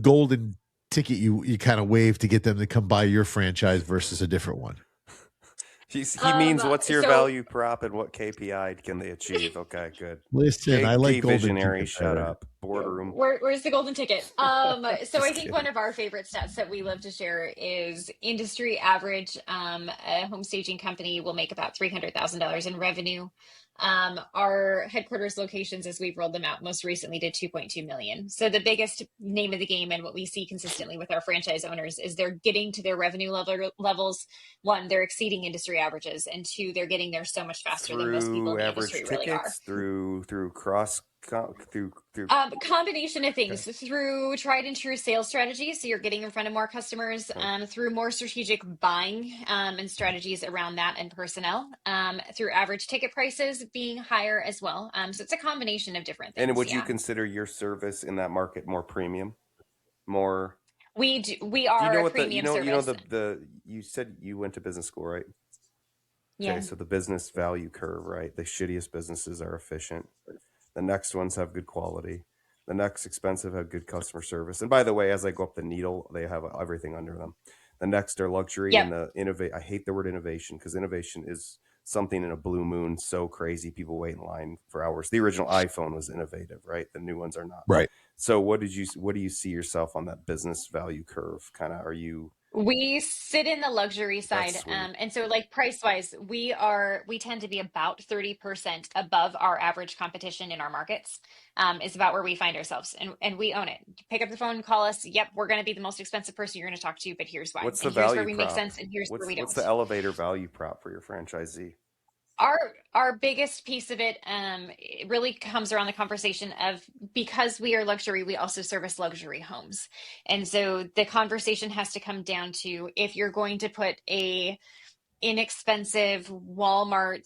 golden ticket you kind of wave to get them to come buy your franchise versus a different one? He means what's your value prop and what KPI can they achieve? Okay, good. Listen, I like golden visionary. ticket Shut up. Boardroom. Where's the golden ticket? So I think one of our favorite stats that we love to share is industry average. A home staging company will make about $300,000 in revenue. Our headquarters locations, as we've rolled them out most recently, did 2.2 million. So the biggest name of the game and what we see consistently with our franchise owners is they're getting to their revenue levels. One, they're exceeding industry averages, and two, they're getting there so much faster than most people in the industry really are. Through cross through Combination of things through tried and true sales strategies. So you're getting in front of more customers, through more strategic buying, and strategies around that and personnel, through average ticket prices being higher as well. So it's a combination of different things. And would you consider your service in that market more premium? More We do, we do are you know a what premium you know service. you said you went to business school, right? Yeah. Okay, so the business value curve, right? The shittiest businesses are efficient. The next ones have good quality. The next expensive have good customer service. And by the way, as I go up the needle, they have everything under them. The next are luxury Yep. and the innovate. I hate the word innovation because innovation is something in a blue moon so crazy people wait in line for hours. The original iPhone was innovative, right? The new ones are not. Right. So what do you see yourself on that business value curve? Kind of, are you? We sit in the luxury side. Sweet. And so like price wise, we tend to be about 30% above our average competition in our markets, is about where we find ourselves. And we own it. Pick up the phone, call us. Yep, we're going to be the most expensive person you're going to talk to, but here's why. What's the And here's where value we make prop? sense, and here's where we What's don't. the elevator value prop for your franchisee? Our biggest piece of it, it really comes around the conversation of, because we are luxury, we also service luxury homes. And so the conversation has to come down to, if you're going to put a inexpensive Walmart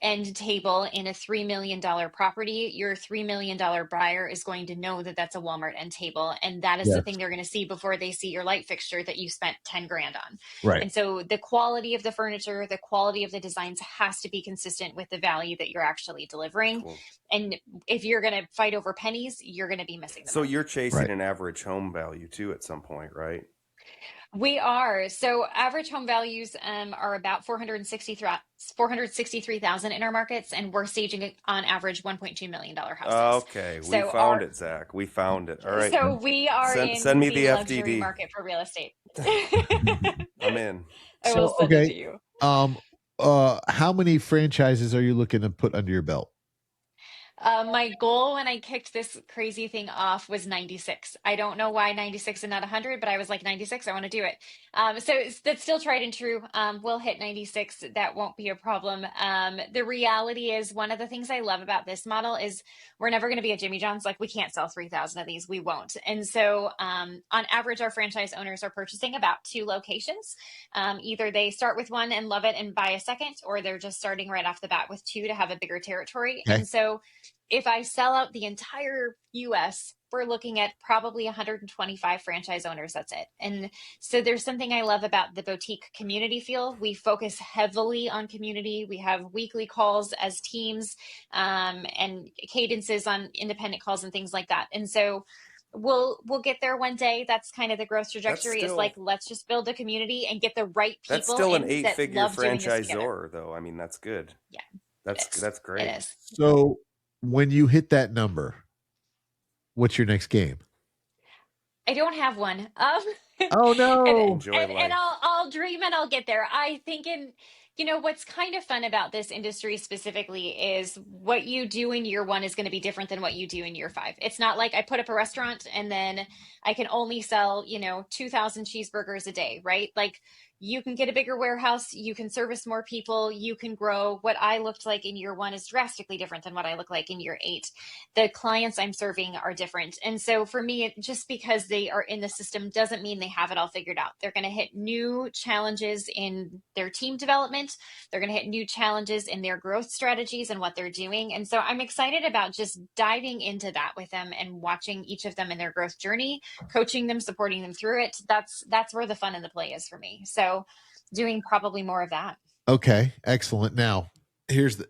end table in a $3 million property, your $3 million buyer is going to know that that's a Walmart end table. And that is the thing they're going to see before they see your light fixture that you spent 10 grand on. Right. And so the quality of the furniture, the quality of the designs has to be consistent with the value that you're actually delivering. Cool. And if you're going to fight over pennies, you're going to be missing them. So you're chasing an average home value too at some point, right? We are. So average home values are about 463,000 in our markets, and we're staging on average $1.2 million houses. Okay, we So found it, Zach. We found it. All right. So we are send me the luxury FDD market for real estate. I'm in. I will send it to you. How many franchises are you looking to put under your belt? My goal when I kicked this crazy thing off was 96. I don't know why 96 and not 100, but I was like 96. I want to do it. So that's still tried and true. We'll hit 96. That won't be a problem. The reality is, one of the things I love about this model is we're never going to be a Jimmy John's. Like, we can't sell 3,000 of these. We won't. And so on average, our franchise owners are purchasing about 2 locations. Either they start with 1 and love it and buy a second, or they're just starting right off the bat with 2 to have a bigger territory. Okay. And so if I sell out the entire US, we're looking at probably 125 franchise owners. That's it. And so there's something I love about the boutique community feel. We focus heavily on community. We have weekly calls as teams, and cadences on independent calls and things like that. And so we'll get there one day. That's kind of the growth trajectory. Is like, let's just build a community and get the right people. That's still an 8-figure franchisor, though. I mean, that's good. Yeah, that's great. It is. So when you hit that number, what's your next game? I don't have one. Oh no! And I'll dream and I'll get there. I think what's kind of fun about this industry specifically is what you do in year 1 is going to be different than what you do in year 5. It's not like I put up a restaurant and then I can only sell 2,000 cheeseburgers a day, right? Like, you can get a bigger warehouse, you can service more people, you can grow. What I looked like in year 1 is drastically different than what I look like in year 8. The clients I'm serving are different. And so for me, just because they are in the system doesn't mean they have it all figured out. They're going to hit new challenges in their team development. They're going to hit new challenges in their growth strategies and what they're doing. And so I'm excited about just diving into that with them and watching each of them in their growth journey, coaching them, supporting them through it. That's where the fun and the play is for me. So doing probably more of that. Okay, excellent. Now, here's the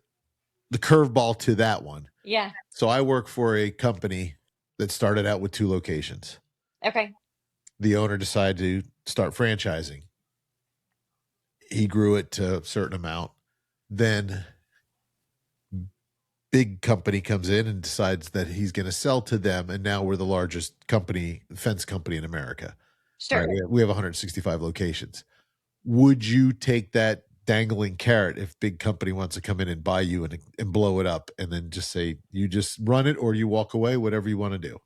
curveball to that one. Yeah. So I work for a company that started out with 2 locations. Okay. The owner decided to start franchising. He grew it to a certain amount. Then big company comes in and decides that he's going to sell to them. And now we're the largest fence company in America. Sure. Right? We have 165 locations. Would you take that dangling carrot if big company wants to come in and buy you and blow it up and then just say, you just run it or you walk away, whatever you want to do?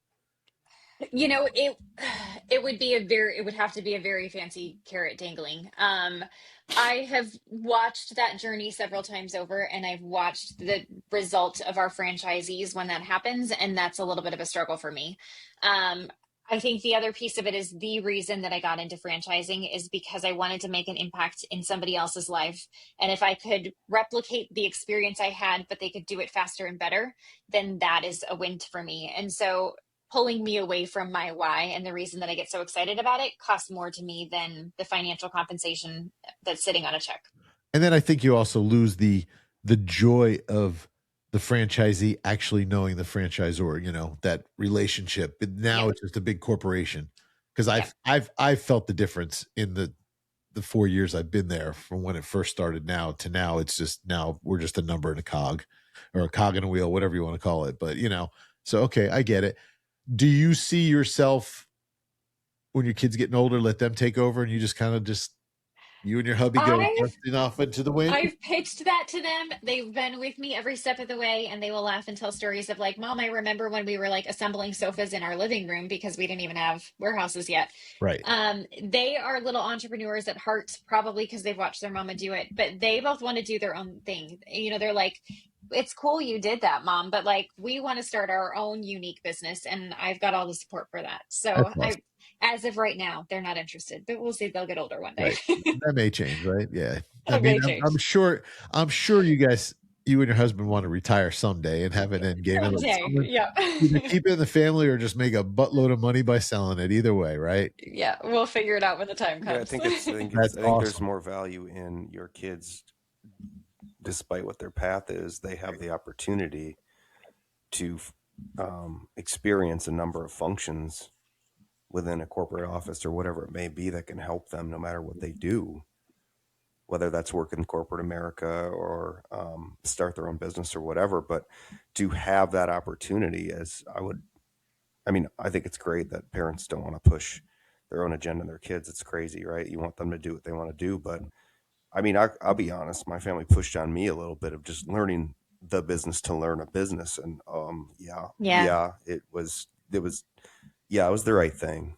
It would be it would have to be a very fancy carrot dangling. I have watched that journey several times over, and I've watched the result of our franchisees when that happens, and that's a little bit of a struggle for me. Um, I think the other piece of it is the reason that I got into franchising is because I wanted to make an impact in somebody else's life. And if I could replicate the experience I had, but they could do it faster and better, then that is a win for me. And so pulling me away from my why and the reason that I get so excited about it costs more to me than the financial compensation that's sitting on a check. And then I think you also lose the joy of the franchisee actually knowing the franchisor, that relationship. But now Yeah. it's just a big corporation. Because Yeah. I've felt the difference in the 4 years I've been there from when it first started now to now. It's just now we're just a number in a cog or a cog in a wheel, whatever you want to call it. But so okay, I get it. Do you see yourself when your kids getting older, let them take over and you just kind of you and your hubby go I've busting off into the wind? I've pitched that to them. They've been with me every step of the way, and they will laugh and tell stories of like, Mom, I remember when we were like assembling sofas in our living room because we didn't even have warehouses yet. Right. They are little entrepreneurs at heart, probably because they've watched their mama do it, but they both want to do their own thing. They're like, it's cool you did that, Mom, but like we want to start our own unique business, and I've got all the support for that. That's So awesome. as of right now, they're not interested, but we'll see. They'll get older one day. Right. That may change, right? Yeah. I That mean, may I'm change sure you and your husband want to retire someday and have an end game and let someday. someone Yeah. either keep it in the family or just make a buttload of money by selling it. Either way, right? Yeah, we'll figure it out when the time Yeah, I comes. think That's I think there's awesome. more value in your kids, despite what their path is. They have the opportunity to experience a number of functions within a corporate office or whatever it may be that can help them no matter what they do, whether that's work in corporate America or start their own business or whatever. But to have that opportunity, I think it's great that parents don't want to push their own agenda on their kids. It's crazy, right? You want them to do what they want to do. But I'll be honest, my family pushed on me a little bit of just learning the business to learn a business. And Yeah. it was the right thing.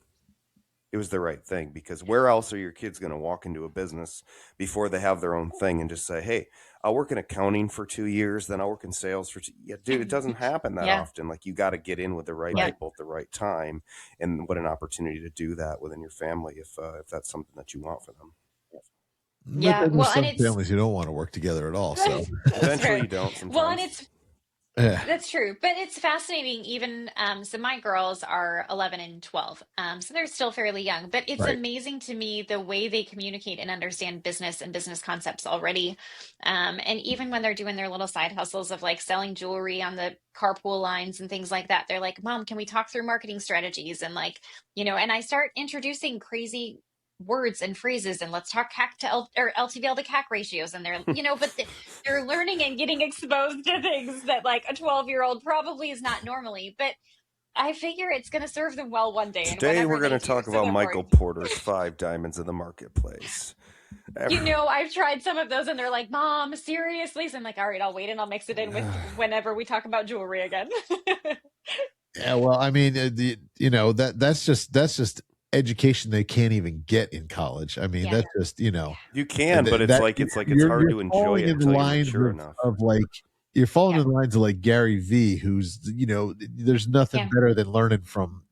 It was the right thing because where else are your kids going to walk into a business before they have their own thing and just say, "Hey, I'll work in accounting for 2 years, then I'll work in sales for Yeah, dude, it doesn't happen that Yeah. often. Like you got to get in with the right Yeah. people at the right time, and what an opportunity to do that within your family if that's something that you want for them. But Yeah. then there's Well, and some families who don't want to work together at all. So that's Eventually, fair. you don't. Well, and Sometimes. yeah. that's true, but it's fascinating. Even so, my girls are 11 and 12, so they're still fairly young. But it's Right. amazing to me the way they communicate and understand business and business concepts already. And even when they're doing their little side hustles of like selling jewelry on the carpool lines and things like that, they're like, "Mom, can we talk through marketing strategies?" And like, and I start introducing crazy words and phrases and let's talk CAC to or LTV to CAC ratios, and but they're learning and getting exposed to things that like a 12-year-old probably is not normally, but I figure it's going to serve them well one day and Today, whatever we're going they to do. talk So about they're Michael boring. Porter's 5 diamonds in the marketplace. I've tried some of those and they're like, Mom, seriously? So I'm like, all right, I'll wait and I'll mix it in with whenever we talk about jewelry again. Yeah. Well, I mean, that's just education they can't even get in college. I mean, Yeah. that's just You can, but it's hard to enjoy falling it in the until you're lines mature enough. of like you're falling Yeah. in the lines of like Gary V, who's there's nothing Yeah. better than learning from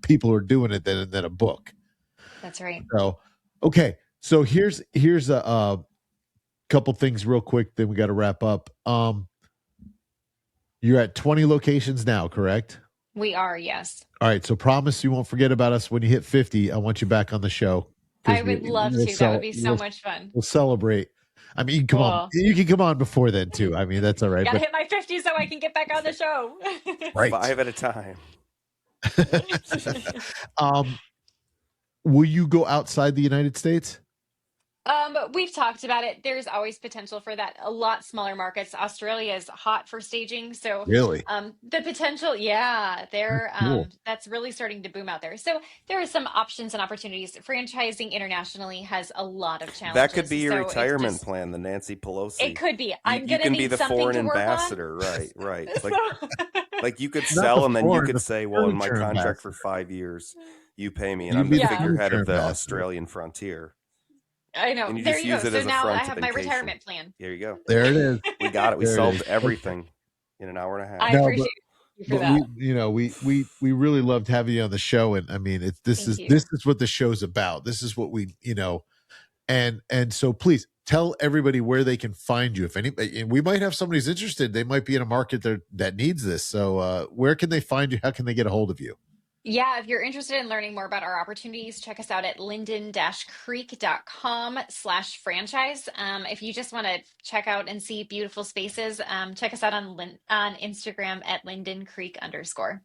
people who are doing it than a book. That's right. So okay, so here's a couple things real quick, then we got to wrap up. You're at 20 locations now, correct? We are, yes. All right, so promise you won't forget about us when you hit 50. I want you back on the show. I would love to. That would be so much fun. We'll celebrate. I mean, come on. Cool. You can come on before then too. I mean, that's all right. Gotta But hit my 50 so I can get back on the show. right. 5 at a time. Will you go outside the United States? We've talked about it. There's always potential for that. A lot smaller markets. Australia is hot for staging, so Really? the potential, yeah, Cool. that's really starting to boom out there. So there are some options and opportunities. Franchising internationally has a lot of challenges. That could be your so it's retirement just, plan, the Nancy Pelosi. it could be. I'm You gonna can be need the something foreign to work on. ambassador, right? Right. So- Like you could Not sell the and then you foreign, could the say, well, in my furniture contract for ambassador. 5 years, you pay me, and You'd I'm be the the Yeah. figurehead furniture of the ambassador. Australian frontier. I know. And you There just you go. use it So as a now I front have of my vacation. retirement plan. There you go. There it is. We got it. We There it solved is. everything in an hour and a half. I No, appreciate you for but that. we really loved having you on the show, and I mean, this Thank is you. what the show's about. This is what we, and so please tell everybody where they can find you. If anybody, and we might have somebody who's interested, they might be in a market that needs this. So where can they find you? How can they get a hold of you? Yeah, if you're interested in learning more about our opportunities, check us out at linden-creek.com/franchise. If you just want to check out and see beautiful spaces, check us out on Instagram at Linden Creek _.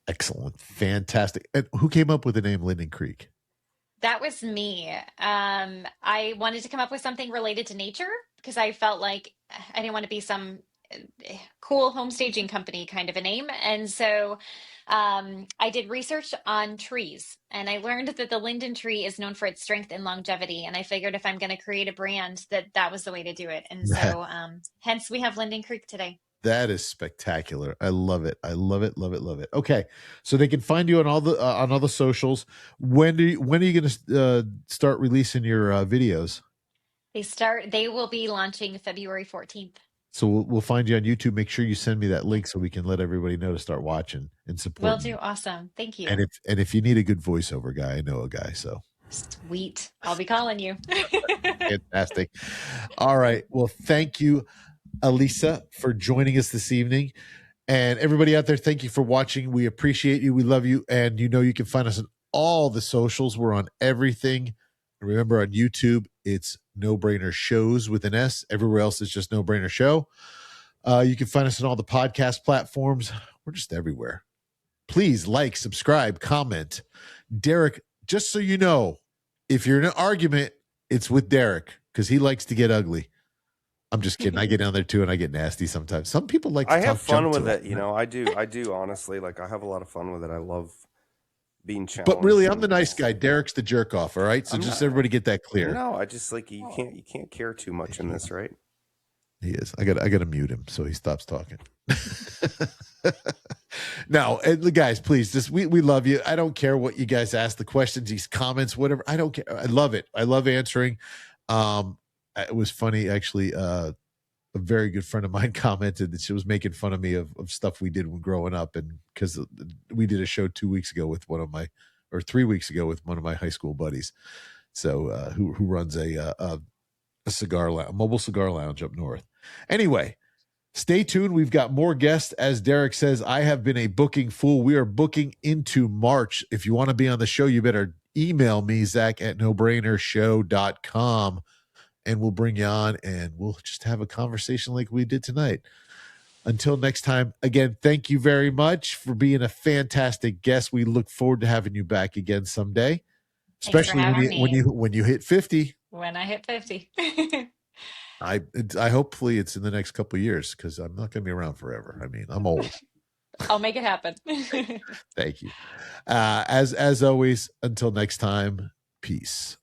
Excellent. Fantastic. And who came up with the name Linden Creek? That was me. I wanted to come up with something related to nature because I felt like I didn't want to be some cool home staging company kind of a name. And so I did research on trees and I learned that the linden tree is known for its strength and longevity. And I figured if I'm going to create a brand, that was the way to do it. And so hence we have Linden Creek today. That is spectacular. I love it. I love it. Love it. Love it. Okay, so they can find you on all the socials. When are you going to start releasing your videos? They will be launching February 14th. So we'll find you on YouTube. Make sure you send me that link so we can let everybody know to start watching and support. Will do. Awesome. Thank you. And if you need a good voiceover guy, I know a guy. So sweet. I'll be calling you. Fantastic. All right. Well, thank you, Alisa, for joining us this evening. And everybody out there, thank you for watching. We appreciate you. We love you. And you can find us on all the socials. We're on everything. Remember, on YouTube, it's No Brainer Shows with an S. Everywhere else is just No Brainer Show. You can find us on all the podcast platforms. We're just everywhere. Please like, subscribe, comment. Derek, just so you know, if you're in an argument, it's with Derek because he likes to get ugly. I'm just kidding. I get down there too, and I get nasty sometimes. Some people like to I have fun with it. it. I do honestly. Like, I have a lot of fun with it. I love being challenged. But really, I'm the nice guy. Derek's the jerk off. All right. So everybody get that clear. No, I just like you can't care too much in this, right? He is. I got to mute him so he stops talking. No, and guys, please, we love you. I don't care what you guys ask, the questions, these comments, whatever. I don't care. I love it. I love answering. It was funny, actually. A very good friend of mine commented that she was making fun of me of stuff we did when growing up, and because we did a show 3 weeks ago with one of my high school buddies. So who runs a mobile cigar lounge up north. Anyway, stay tuned. We've got more guests. As Derek says, I have been a booking fool. We are booking into March. If you want to be on the show, you better email me, Zak at nobrainershow.com, and we'll bring you on and we'll just have a conversation like we did tonight. Until next time, again, thank you very much for being a fantastic guest. We look forward to having you back again someday, especially when you hit 50. When I hit 50. I hopefully it's in the next couple of years because I'm not going to be around forever. I mean, I'm old. I'll make it happen. Thank you. As always, until next time, peace.